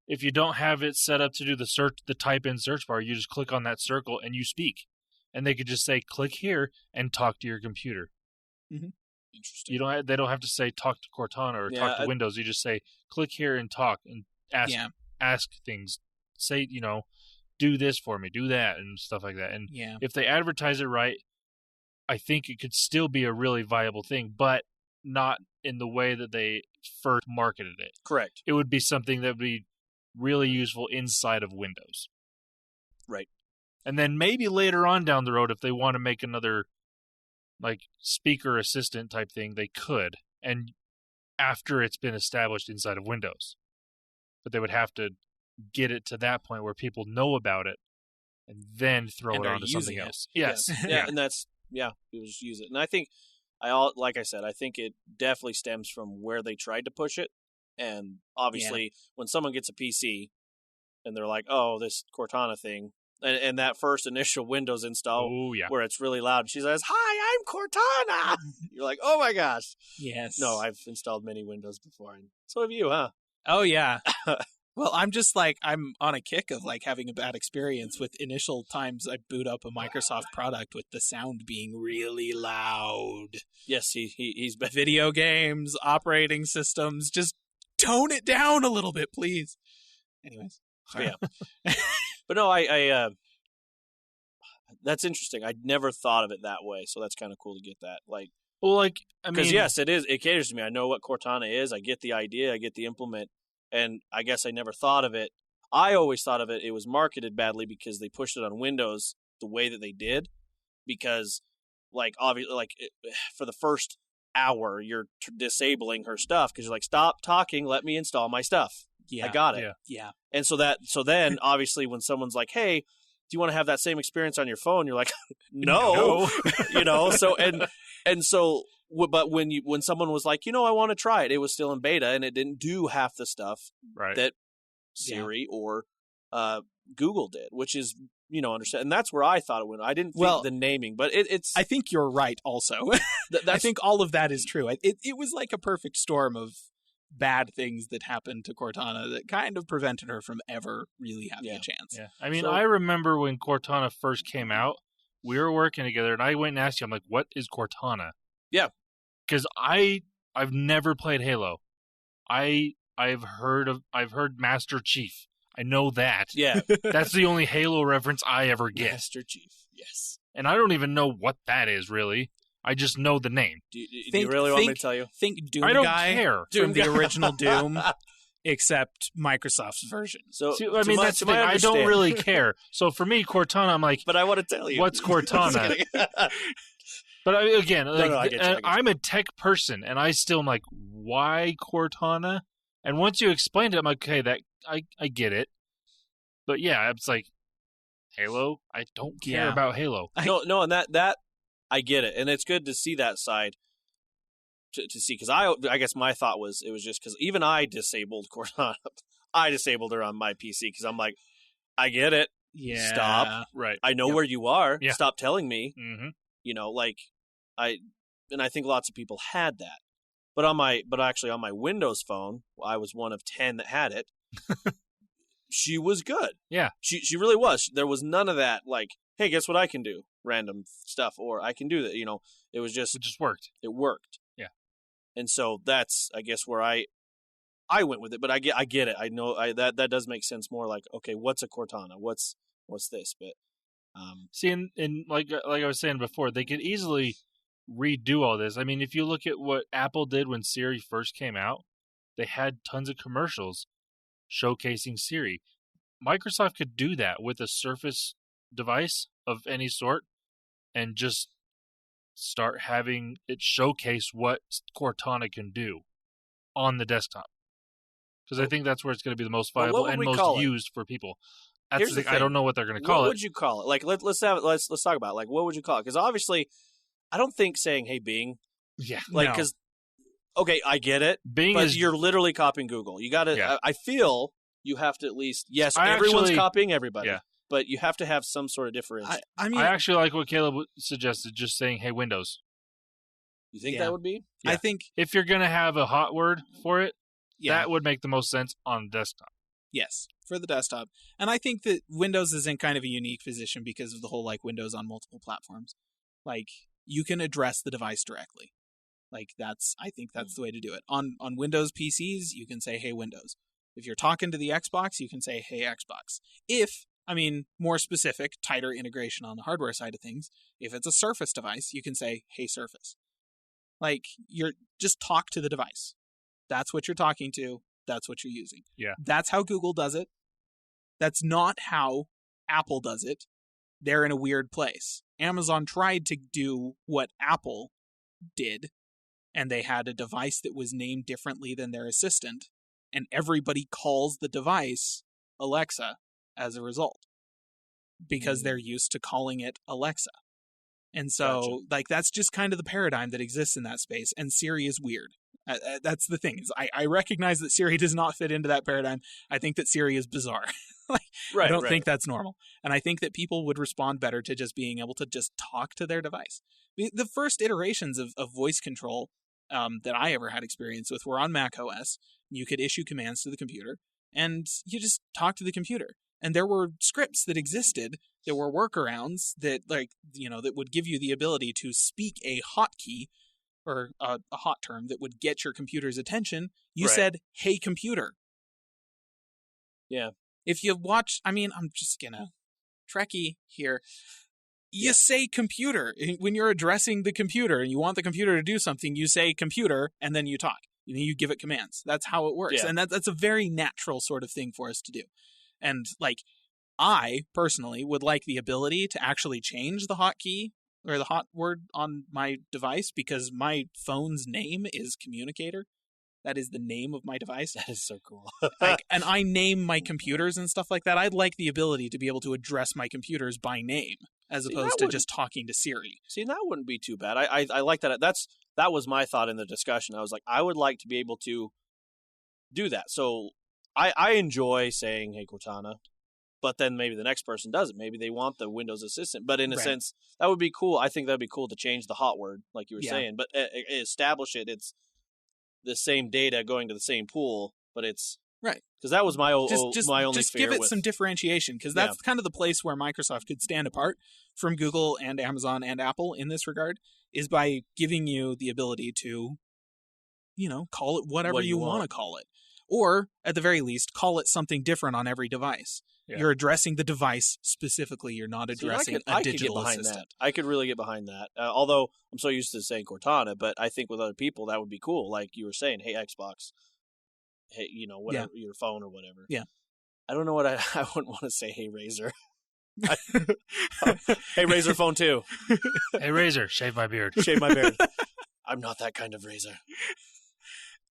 if you don't have it set up to do the type-in search bar, you just click on that circle and you speak. And they could just say, click here and talk to your computer. Mm-hmm. Interesting. They don't have to say talk to Cortana or talk to Windows. You just say, click here and talk and ask things, say, do this for me, do that, and stuff like that. And if they advertise it right, I think it could still be a really viable thing, but not in the way that they first marketed it. Correct. It would be something that would be really useful inside of Windows. Right. And then maybe later on down the road, if they want to make another speaker assistant type thing, they could. And after it's been established inside of Windows. But they would have to get it to that point where people know about it and then throw it onto something else. Yes. And that's, people just use it. And I think, like I said, I think it definitely stems from where they tried to push it. And obviously, when someone gets a PC and they're like, oh, this Cortana thing, and that first initial Windows install where it's really loud, she says, hi, I'm Cortana! You're like, oh my gosh. Yes. No, I've installed many Windows before, and so have you, huh? Oh, yeah. Well, I'm just I'm on a kick of having a bad experience with initial times I boot up a Microsoft product with the sound being really loud. Yes, he's been. Video games, operating systems, just tone it down a little bit, please. Anyways. Yeah. But no, I that's interesting. I'd never thought of it that way, so that's kind of cool to get that. Because yes, it is. It caters to me. I know what Cortana is. I get the idea. I get the implement. And I guess I never thought of it. I always thought of it. It was marketed badly because they pushed it on Windows the way that they did. Because, obviously, for the first hour, you're disabling her stuff because you're like, stop talking. Let me install my stuff. Yeah, I got it. Yeah. And so then obviously when someone's like, hey, do you want to have that same experience on your phone? You're like, no. But when someone was like, I want to try it, it was still in beta and it didn't do half the stuff that Siri or Google did, which is, understand. And that's where I thought it went. I didn't think the naming, but it's. I think you're right. Also, I think all of that is true. It was like a perfect storm of bad things that happened to Cortana that kind of prevented her from ever really having a chance. Yeah. I remember when Cortana first came out, we were working together and I went and asked you, I'm like, what is Cortana? Yeah. Because I've never played Halo. I've heard Master Chief. I know that. Yeah. That's the only Halo reference I ever get. Master Chief. Yes. And I don't even know what that is really. I just know the name. Do you really want me to tell you? Think Doom I don't Guy care. from the original Doom. except Microsoft's version. So I mean, that's the thing. I don't really care. So for me, Cortana, I'm like, but I want to tell you, what's Cortana? But again, I'm a tech person, and I still am like, why Cortana? And once you explained it, I'm like, okay, that I get it. But yeah, it's like Halo. I don't care about Halo. No, and that I get it, and it's good to see that side. To see, because I guess my thought was it was just because even I disabled Cortana. I disabled her on my PC because I'm like, I get it. Yeah. Stop. Right. I know where you are. Yeah. Stop telling me. Mm-hmm. You know, like I think lots of people had that. But actually on my Windows phone, I was one of 10 that had it. She was good. Yeah. She really was. There was none of that like, hey, guess what I can do? Random stuff, or I can do that. You know, it just worked. It worked. Yeah. And so that's, I guess, where I went with it. But I get it. I know that does make sense more. Like, okay, what's a Cortana? What's this? But see, and like I was saying before, they could easily redo all this. I mean, if you look at what Apple did when Siri first came out, they had tons of commercials showcasing Siri. Microsoft could do that with a Surface device of any sort and just start having it showcase what Cortana can do on the desktop. Because I think that's where it's going to be the most viable and most used for people. That's the thing. I don't know what they're going to call it. What would you call it? Like, let's talk about it. Like, what would you call it? Because obviously, I don't think saying "Hey Bing," because okay, I get it. Bing but you're literally copying Google. You got to. Yeah. I feel you have to at least. Yes, everyone's copying everybody. Yeah. But you have to have some sort of differentiation. I mean, I actually like what Caleb suggested, just saying, hey, Windows. You think that would be? Yeah. I think if you're going to have a hot word for it, that would make the most sense on desktop. Yes, for the desktop. And I think that Windows is in kind of a unique position because of the whole, like, Windows on multiple platforms. Like, you can address the device directly. Like, I think that's the way to do it. On Windows PCs, you can say, hey, Windows. If you're talking to the Xbox, you can say, hey, Xbox. More specific, tighter integration on the hardware side of things. If it's a Surface device, you can say, hey, Surface. Like, you're just talk to the device. That's what you're talking to. That's what you're using. Yeah. That's how Google does it. That's not how Apple does it. They're in a weird place. Amazon tried to do what Apple did, and they had a device that was named differently than their assistant, and everybody calls the device Alexa as a result because they're used to calling it Alexa. And so, that's just kind of the paradigm that exists in that space, and Siri is weird. That's the thing. Is I recognize that Siri does not fit into that paradigm. I think that Siri is bizarre. I don't think that's normal. And I think that people would respond better to just being able to just talk to their device. The first iterations of voice control that I ever had experience with were on Mac OS. You could issue commands to the computer, and you just talk to the computer. And there were scripts that existed, there were workarounds that, that would give you the ability to speak a hotkey or a hot term that would get your computer's attention. You said, hey, computer. Yeah. If you watch, I'm just gonna Trekkie here. You say computer. When you're addressing the computer and you want the computer to do something, you say computer and then you talk. You give it commands. That's how it works. Yeah. And that's a very natural sort of thing for us to do. And I personally would like the ability to actually change the hotkey or the hot word on my device because my phone's name is Communicator. That is the name of my device. That is so cool. And I name my computers and stuff like that. I'd like the ability to be able to address my computers by name as opposed to just talking to Siri. See, that wouldn't be too bad. I like that. That was my thought in the discussion. I was like, I would like to be able to do that. So I enjoy saying, hey, Cortana, but then maybe the next person doesn't. Maybe they want the Windows Assistant. But in a sense, that would be cool. I think that would be cool to change the hot word, like you were saying. But establish it. It's the same data going to the same pool, but it's... Right. Because that was my only just fear. Give it some differentiation, because that's kind of the place where Microsoft could stand apart from Google and Amazon and Apple in this regard, is by giving you the ability to, call it whatever you want to call it. Or, at the very least, call it something different on every device. Yeah. You're addressing the device specifically. You're not addressing a digital assistant. I could really get behind that. Although, I'm so used to saying Cortana, but I think with other people, that would be cool. Like you were saying, hey, Xbox. hey, whatever, your phone or whatever. Yeah. I don't know what I wouldn't want to say, hey, Razer. Hey, Razer phone 2. Hey, Razer, shave my beard. Shave my beard. I'm not that kind of Razer.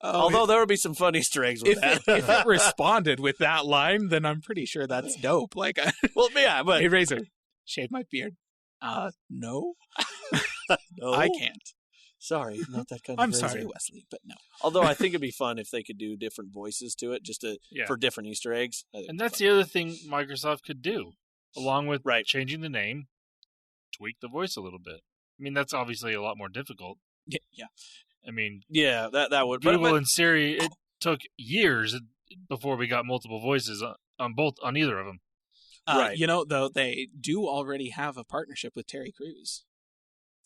Although there would be some fun Easter eggs with that. If it responded with that line, then I'm pretty sure that's dope. Like, well, yeah, but hey, Razer, shave my beard. No. No, I can't. Sorry, not that kind of I'm Razer. sorry, Wesley, but no. Although I think it'd be fun if they could do different voices to it, just for different Easter eggs. And that's the other thing Microsoft could do, along with changing the name, tweak the voice a little bit. I mean, that's obviously a lot more difficult. Yeah. I mean, yeah, that would. Google and Siri, it took years before we got multiple voices on either of them. Right. Though they do already have a partnership with Terry Crews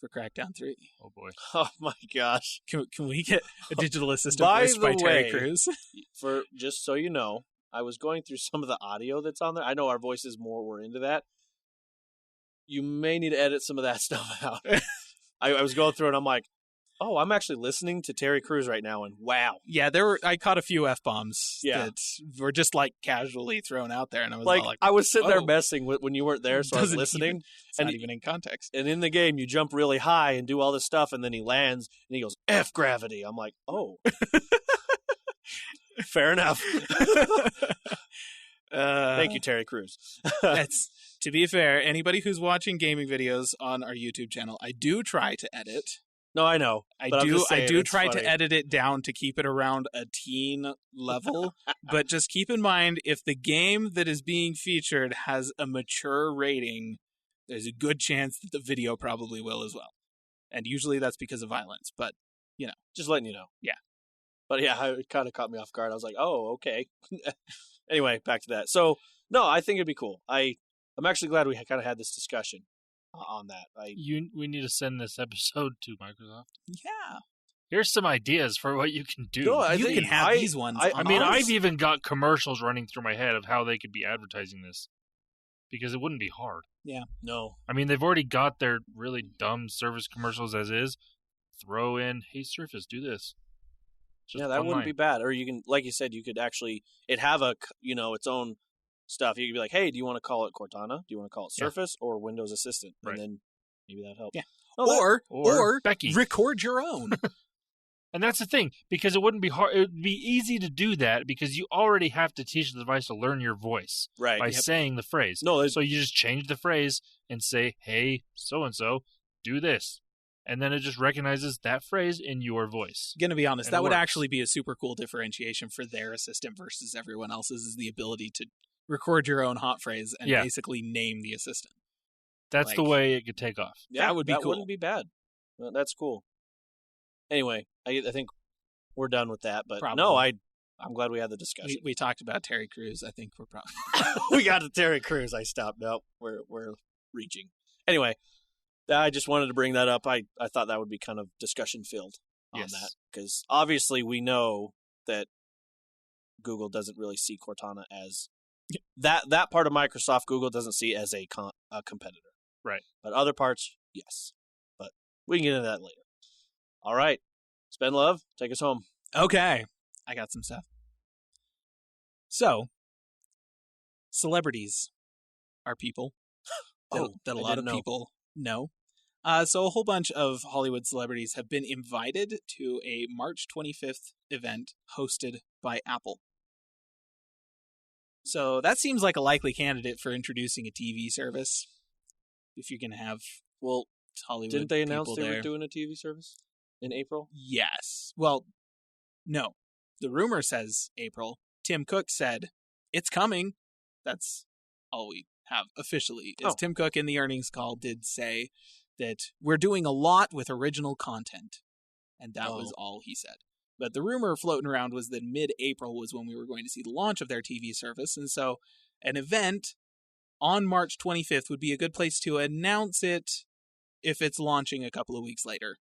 for Crackdown 3. Oh boy! Oh my gosh! Can we get a digital assistant voiced by Terry Crews? For just so you know, I was going through some of the audio that's on there. I know our voices were into that. You may need to edit some of that stuff out. I was going through it and I'm like, oh, I'm actually listening to Terry Crews right now, and wow. Yeah, I caught a few F-bombs that were just like casually thrown out there, and I was like, all like, I was sitting there messing when you weren't there, so I was listening. It's not even in context. And in the game, you jump really high and do all this stuff, and then he lands, and he goes, F gravity. I'm like, oh. Fair enough. Thank you, Terry Crews. That's, to be fair, anybody who's watching gaming videos on our YouTube channel, I do try to edit. No, I know. I do try to edit it down to keep it around a teen level. But just keep in mind, if the game that is being featured has a mature rating, there's a good chance that the video probably will as well. And usually that's because of violence. But, just letting you know. Yeah. But yeah, it kind of caught me off guard. I was like, oh, okay. Anyway, back to that. So, no, I think it'd be cool. I'm actually glad we kind of had this discussion on that. We need to send this episode to Microsoft. Yeah. Here's some ideas for what you can do. No, you can have these ones. I've even got commercials running through my head of how they could be advertising this. Because it wouldn't be hard. Yeah. No. I mean, they've already got their really dumb Surface commercials as is. Throw in, hey, Surface, do this. That wouldn't be bad. Or you can, like you said, you could actually, have its own stuff. You could be like, hey, do you want to call it Cortana? Do you want to call it Surface or Windows Assistant? Right. And then maybe that helps. Yeah. Or Becky. Record your own. And that's the thing, because it wouldn't be hard. It would be easy to do that because you already have to teach the device to learn your voice by saying the phrase. No, so you just change the phrase and say, hey, so-and-so, do this. And then it just recognizes that phrase in your voice. Gonna be honest, that would actually be a super cool differentiation for their assistant versus everyone else's, is the ability to record your own hot phrase and basically name the assistant. That's the way it could take off. Yeah, that would be cool. That wouldn't be bad. Well, that's cool. Anyway, I think we're done with that. But no, I'm glad we had the discussion. We talked about Terry Crews. I think we're probably we got to Terry Crews. I stopped. No, we're reaching. Anyway, I just wanted to bring that up. I thought that would be kind of discussion filled on that, because obviously we know that Google doesn't really see Cortana as that part of Microsoft. Google doesn't see as a competitor, right? But other parts, yes. But we can get into that later. All right, Spend Love, take us home. Okay, I got some stuff. So, celebrities are people that a lot of people know. So a whole bunch of Hollywood celebrities have been invited to a March 25th event hosted by Apple. So that seems like a likely candidate for introducing a TV service. If you're going to have Hollywood, didn't they announce they were doing a TV service in April? Yes. Well, no. The rumor says April. Tim Cook said it's coming. That's all we have officially. Tim Cook in the earnings call did say that we're doing a lot with original content. And that was all he said. But the rumor floating around was that mid-April was when we were going to see the launch of their TV service. And so an event on March 25th would be a good place to announce it if it's launching a couple of weeks later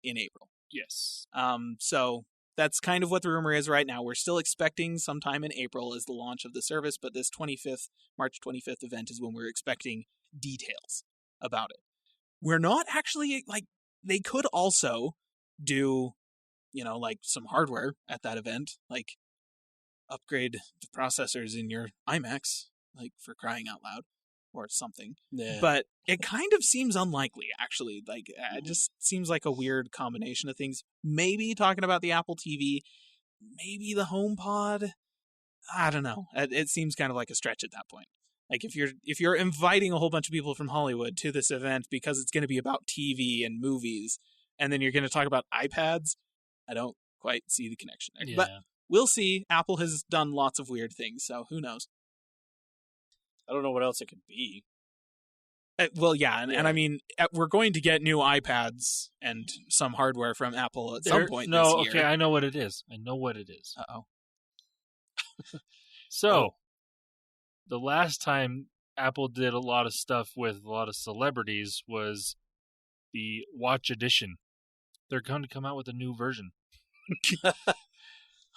in April. Yes. So that's kind of what the rumor is right now. We're still expecting sometime in April as the launch of the service, but this March 25th event is when we're expecting details about it. We're not actually, they could also do, some hardware at that event. upgrade the processors in your iMacs, like for crying out loud, or something. Yeah. But it kind of seems unlikely, actually. Like, it just seems like a weird combination of things. Maybe talking about the Apple TV, maybe the HomePod. I don't know. It seems kind of like a stretch at that point. Like, if you're inviting a whole bunch of people from Hollywood to this event because it's going to be about TV and movies, and then you're going to talk about iPads, I don't quite see the connection there. Yeah. But we'll see. Apple has done lots of weird things, so who knows? I don't know what else it could be. Well, yeah, and I mean, we're going to get new iPads and some hardware from Apple at some point this year. Okay, I know what it is. Uh-oh. So, the last time Apple did a lot of stuff with a lot of celebrities was the Watch Edition. They're going to come out with a new version.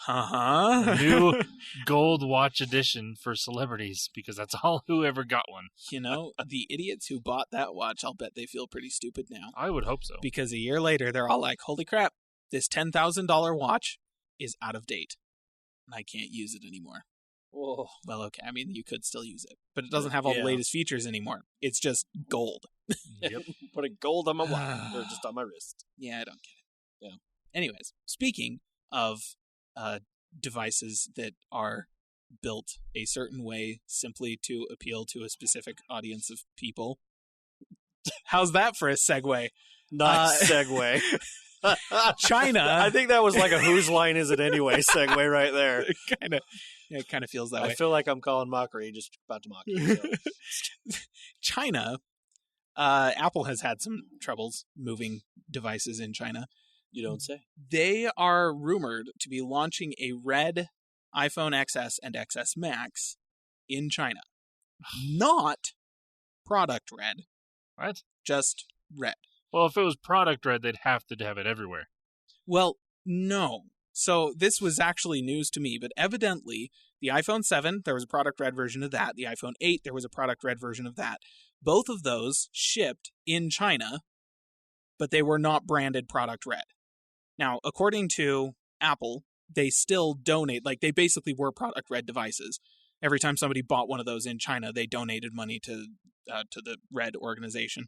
A new gold watch edition for celebrities, because that's all whoever got one. You know, the idiots who bought that watch, I'll bet they feel pretty stupid now. I would hope so. Because a year later, they're all like, holy crap, this $10,000 watch is out of date. And I can't use it anymore. Whoa. Well, okay, I mean, you could still use it. But it doesn't have all the latest features anymore. It's just gold. Yep. Putting gold on my watch, or just on my wrist. Yeah, I don't get it. Yeah. Anyways, speaking of devices that are built a certain way simply to appeal to a specific audience of people. How's that for a segue? Nice segue. China. I think that was like a whose line is it anyway segue right there. It kind of feels that way. I feel like I'm calling mockery, just about to mock you. So. China. Apple has had some troubles moving devices in China. You don't say. They are rumored to be launching a red iPhone XS and XS Max in China. Not product red. What? Just red. Well, if it was product red, they'd have to have it everywhere. Well, no. So this was actually news to me, but evidently the iPhone 7, there was a product red version of that. The iPhone 8, there was a product red version of that. Both of those shipped in China, but they were not branded product red. Now, according to Apple, they still donate, like they basically were product red devices. Every time somebody bought one of those in China, they donated money to the red organization.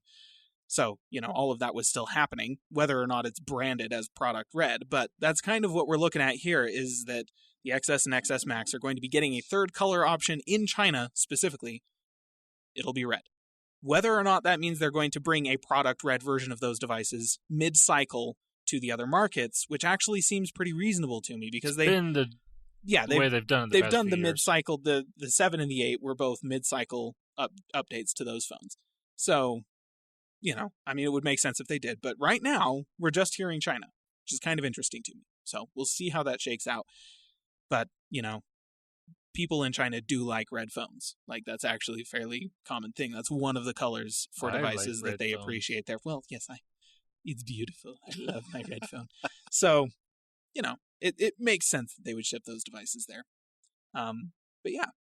So, you know, all of that was still happening, whether or not it's branded as product red. But that's kind of what we're looking at here, is that the XS and XS Max are going to be getting a third color option in China specifically. It'll be red. Whether or not that means they're going to bring a product red version of those devices mid-cycle to the other markets, which actually seems pretty reasonable to me, because the way they've done it. They've done the mid-cycle. The 7 and the 8 were both mid-cycle updates to those phones. So, you know, I mean, it would make sense if they did. But right now, we're just hearing China, which is kind of interesting to me. So we'll see how that shakes out. But, you know, people in China do like red phones. Like, that's actually a fairly common thing. That's one of the colors for devices that they appreciate there. Well, yes, it's beautiful. I love my red phone. So, you know, it makes sense that they would ship those devices there. But yeah,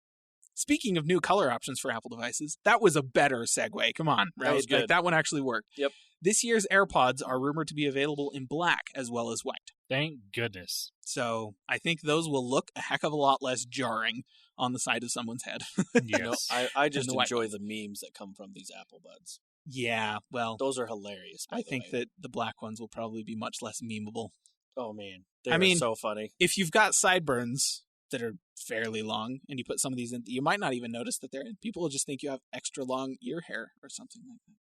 speaking of new color options for Apple devices, that was a better segue. Come on, right? That was good. Like, that one actually worked. Yep. This year's AirPods are rumored to be available in black as well as white. Thank goodness. So I think those will look a heck of a lot less jarring on the side of someone's head. Yes. You know, I just enjoy the memes that come from these Apple Buds. Yeah, well, those are hilarious. I think that the black ones will probably be much less memeable. Oh man, they're so funny. If you've got sideburns that are fairly long and you put some of these in, you might not even notice that they're in. People will just think you have extra long ear hair or something like that.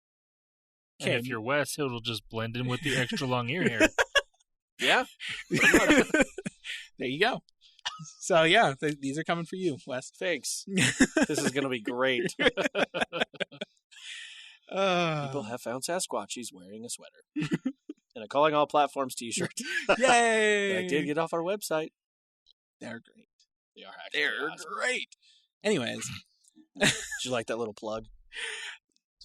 And if you're Wes, it'll just blend in with the extra long ear hair. Yeah. There you go. So yeah, these are coming for you, Wes. Thanks. This is going to be great. People have found Sasquatch. He's wearing a sweater. And a Calling All Platforms t-shirt. Yay! I did get off our website. They're great. They are actually awesome. Great. Anyways. Did you like that little plug?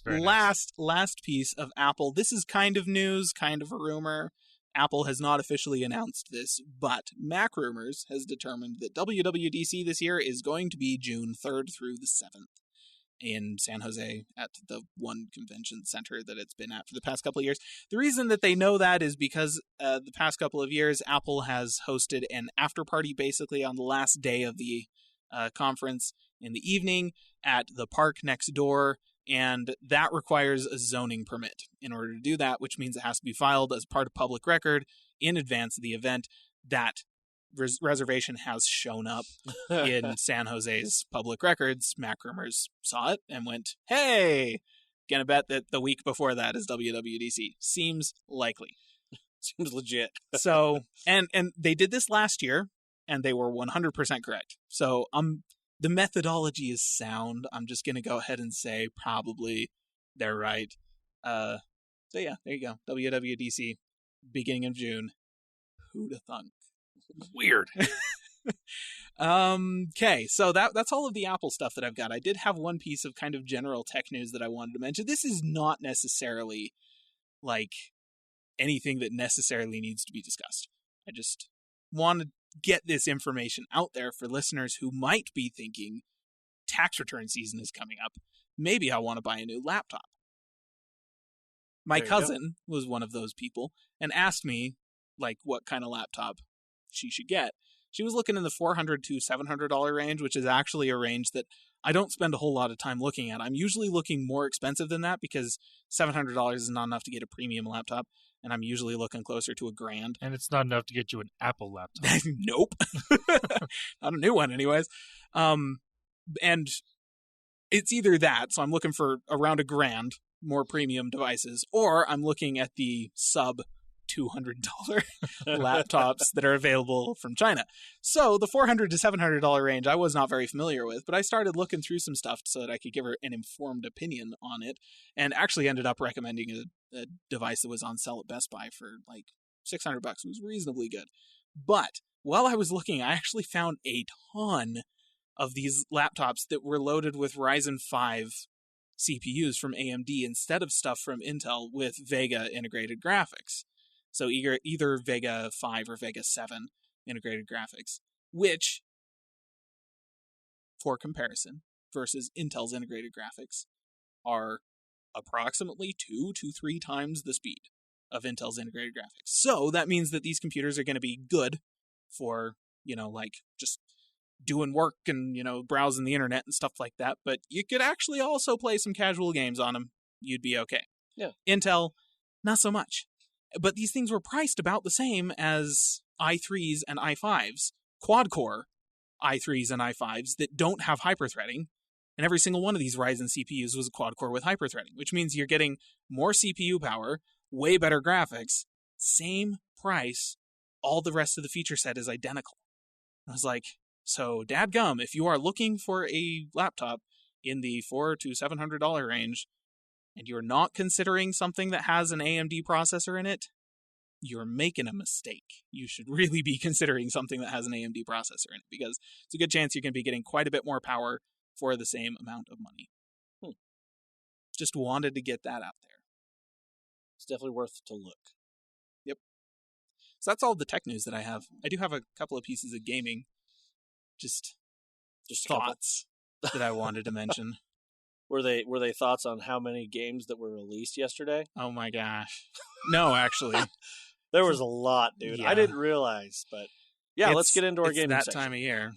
Last piece of Apple. This is kind of news, kind of a rumor. Apple has not officially announced this, but Mac Rumors has determined that WWDC this year is going to be June 3rd through the 7th. in San Jose at the one convention center that it's been at for the past couple of years. The reason that they know that is because the past couple of years, Apple has hosted an after party basically on the last day of the conference in the evening at the park next door, and that requires a zoning permit in order to do that, which means it has to be filed as part of public record in advance of the event. That reservation has shown up in San Jose's public records. Mac Rumors saw it and went, hey, gonna bet that the week before that is WWDC. Seems likely. Seems legit. So, and they did this last year, and they were 100% correct. So the methodology is sound. I'm just gonna go ahead and say probably they're right. So yeah, there you go. WWDC, beginning of June. Who'da thunk? Weird. Okay, so that's all of the Apple stuff that I've got. I did have one piece of kind of general tech news that I wanted to mention. This is not necessarily like anything that necessarily needs to be discussed. I just want to get this information out there for listeners who might be thinking tax return season is coming up. Maybe I want to buy a new laptop. My cousin was one of those people and asked me like what kind of laptop she should get. She was looking in the $400 to $700 range, which is actually a range that I don't spend a whole lot of time looking at. I'm usually looking more expensive than that because $700 is not enough to get a premium laptop, and I'm usually looking closer to $1,000. And it's not enough to get you an Apple laptop. Nope. Not a new one anyways. And it's either that, so I'm looking for around $1,000 more premium devices, or I'm looking at the sub $200 laptops that are available from China. So the $400 to $700 range I was not very familiar with, but I started looking through some stuff so that I could give her an informed opinion on it, and actually ended up recommending a device that was on sale at Best Buy for like $600. It was reasonably good. But while I was looking, I actually found a ton of these laptops that were loaded with Ryzen 5 CPUs from AMD instead of stuff from Intel with Vega integrated graphics. So either Vega 5 or Vega 7 integrated graphics, which, for comparison, versus Intel's integrated graphics, are approximately 2 to 3 times the speed of Intel's integrated graphics. So that means that these computers are going to be good for, like just doing work and, browsing the internet and stuff like that. But you could actually also play some casual games on them. You'd be okay. Yeah. Intel, not so much. But these things were priced about the same as i3s and i5s, quad-core i3s and i5s that don't have hyperthreading. And every single one of these Ryzen CPUs was a quad-core with hyperthreading, which means you're getting more CPU power, way better graphics, same price, all the rest of the feature set is identical. I was like, so dadgum, if you are looking for a laptop in the $400 to $700 range, and you're not considering something that has an AMD processor in it, you're making a mistake. You should really be considering something that has an AMD processor in it, because it's a good chance you're going to be getting quite a bit more power for the same amount of money. Just wanted to get that out there. It's definitely worth to look. Yep. So that's all the tech news that I have. I do have a couple of pieces of gaming, just thoughts that I wanted to mention. Were they thoughts on how many games that were released yesterday? Oh my gosh. No, actually. There was a lot, dude. Yeah. I didn't realize, but yeah, let's get into our gaming section. It's that time of year.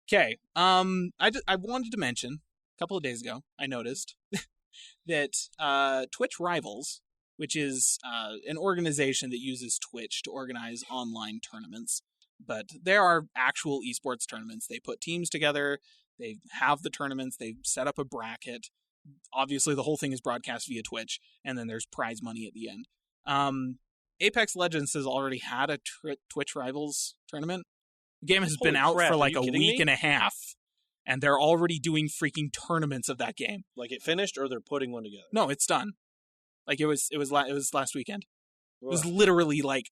Okay. I wanted to mention, a couple of days ago, I noticed that Twitch Rivals, which is an organization that uses Twitch to organize online tournaments, but there are actual esports tournaments. They put teams together. They have the tournaments. They set up a bracket. Obviously, the whole thing is broadcast via Twitch, and then there's prize money at the end. Apex Legends has already had a Twitch Rivals tournament. The game has been out for like a week and a half, and they're already doing freaking tournaments of that game. Like it finished, or they're putting one together? No, it's done. Like it was last weekend. Ugh. It was literally like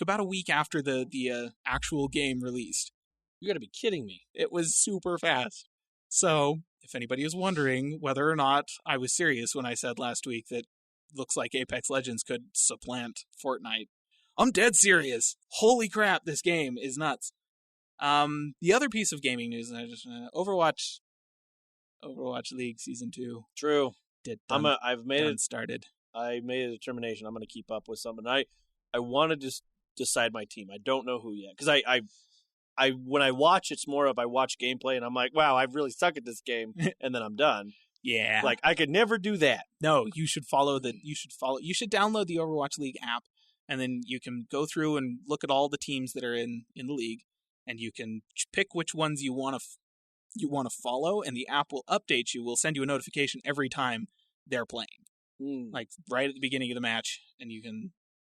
about a week after the actual game released. You gotta be kidding me. It was super fast. So, if anybody is wondering whether or not I was serious when I said last week that looks like Apex Legends could supplant Fortnite, I'm dead serious. Holy crap, this game is nuts. The other piece of gaming news, Overwatch Overwatch League Season 2. True. Started. I made a determination. I'm going to keep up with something. I want to just decide my team. I don't know who yet. Because I when I watch, it's more of I watch gameplay and I'm like, wow, I really suck at this game. And then I'm done. Yeah. Like, I could never do that. No, you should download the Overwatch League app, and then you can go through and look at all the teams that are in the league, and you can pick which ones you want to follow, and the app will update you. Will send you a notification every time they're playing, like right at the beginning of the match, and you can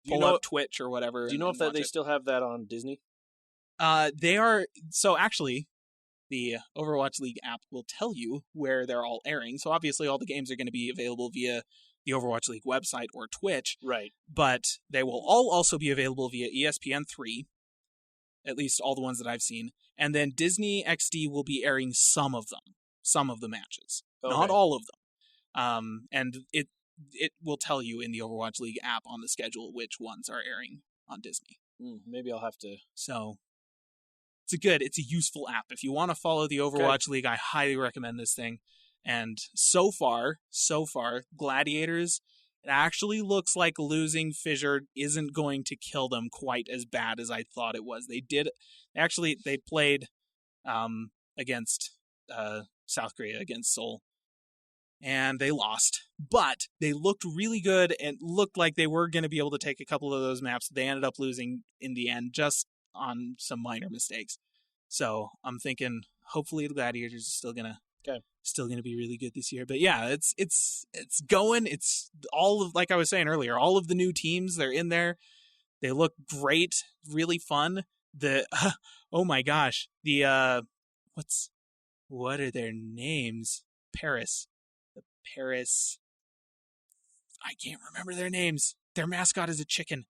pull up Twitch or whatever. Do you know if they still have that on Disney? They are. So actually, the Overwatch League app will tell you where they're all airing. So obviously all the games are going to be available via the Overwatch League website or Twitch. Right. But they will all also be available via ESPN3, at least all the ones that I've seen. And then Disney XD will be airing some of the matches. Okay. Not all of them. And it will tell you in the Overwatch League app on the schedule which ones are airing on Disney. Maybe I'll have to. So it's a useful app. If you want to follow the Overwatch League, I highly recommend this thing. And so far, Gladiators, it actually looks like losing Fissure isn't going to kill them quite as bad as I thought it was. They played against South Korea, against Seoul, and they lost. But they looked really good and looked like they were going to be able to take a couple of those maps. They ended up losing in the end, just on some minor mistakes. So I'm thinking hopefully the Gladiators are still gonna be really good this year. But yeah, it's going. It's all of, like I was saying earlier, all of the new teams, they're in there. They look great, really fun. Oh my gosh, what are their names? I can't remember their names. Their mascot is a chicken.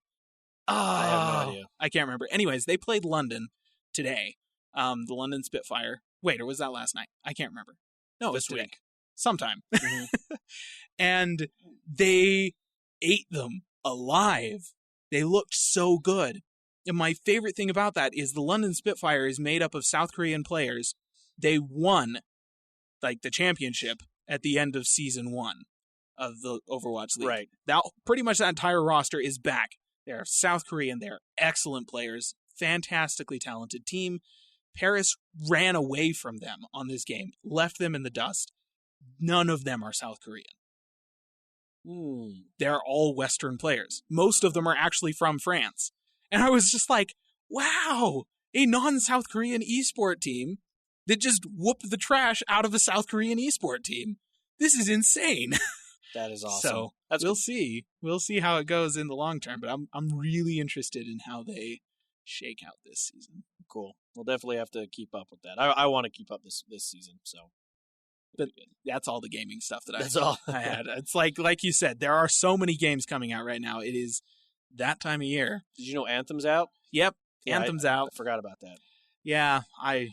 I have no idea. I can't remember. Anyways, they played Landen today. The Landen Spitfire. Wait, or was that last night? I can't remember. No, it was today. Week. Sometime. Mm-hmm. And they ate them alive. They looked so good. And my favorite thing about that is the Landen Spitfire is made up of South Korean players. They won the championship at the end of Season 1 of the Overwatch League. Right. Pretty much that entire roster is back. They're South Korean. They're excellent players. Fantastically talented team. Paris ran away from them on this game. Left them in the dust. None of them are South Korean. They're all Western players. Most of them are actually from France. And I was just like, wow, a non-South Korean esport team that just whooped the trash out of a South Korean esport team. This is insane. That is awesome. So we'll see. We'll see how it goes in the long term, but I'm really interested in how they shake out this season. Cool. We'll definitely have to keep up with that. I want to keep up this season, so. But that's all the gaming stuff that I had. It's like you said, there are so many games coming out right now. It is that time of year. Did you know Anthem's out? Yep, Anthem's out. I forgot about that. Yeah, I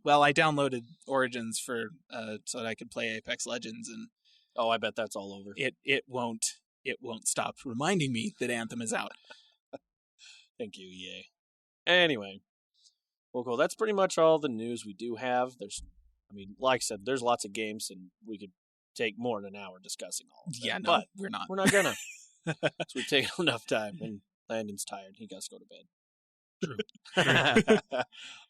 downloaded Origins so that I could play Apex Legends, and I bet that's all over. It won't stop reminding me that Anthem is out. Thank you, EA. Anyway, well, cool. That's pretty much all the news we do have. Like I said, there's lots of games, and we could take more than an hour discussing all of them. Yeah, no, but we're not. We're not gonna. So we've taken enough time, and Landon's tired. He got to go to bed. True.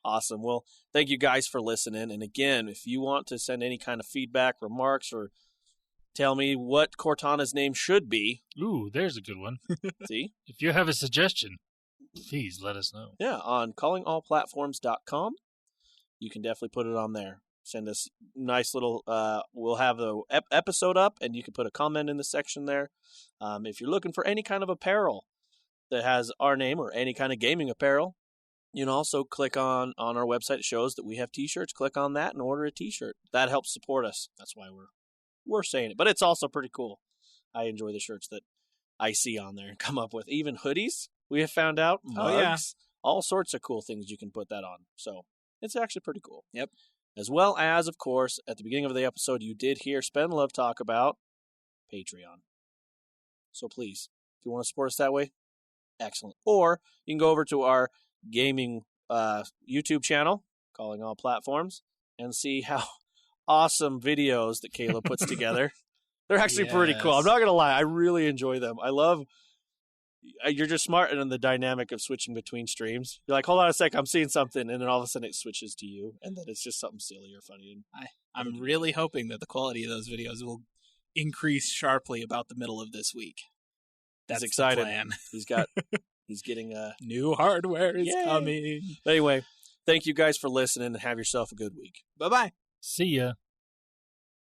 Awesome. Well, thank you guys for listening. And again, if you want to send any kind of feedback, remarks, or tell me what Cortana's name should be. Ooh, there's a good one. See? If you have a suggestion, please let us know. Yeah, on callingallplatforms.com. You can definitely put it on there. Send us nice little, we'll have the episode up, and you can put a comment in the section there. If you're looking for any kind of apparel that has our name or any kind of gaming apparel, you can also click on our website. It shows that we have t-shirts. Click on that and order a t-shirt. That helps support us. That's why we're saying it. But it's also pretty cool. I enjoy the shirts that I see on there and come up with. Even hoodies, we have found out. Mugs, all sorts of cool things you can put that on. So it's actually pretty cool. Yep. As well as, of course, at the beginning of the episode, you did hear Spend Love talk about Patreon. So please, if you want to support us that way, excellent. Or you can go over to our gaming YouTube channel, Calling All Platforms, and see how awesome videos that Kayla puts together. They're actually pretty cool. I'm not going to lie. I really enjoy them. I love... You're just smart in the dynamic of switching between streams. You're like, hold on a sec, I'm seeing something, and then all of a sudden it switches to you, and then it's just something silly or funny. I'm really hoping that the quality of those videos will increase sharply about the middle of this week. That's exciting. The plan. He's getting new hardware is coming. Anyway, thank you guys for listening, and have yourself a good week. Bye-bye. See ya.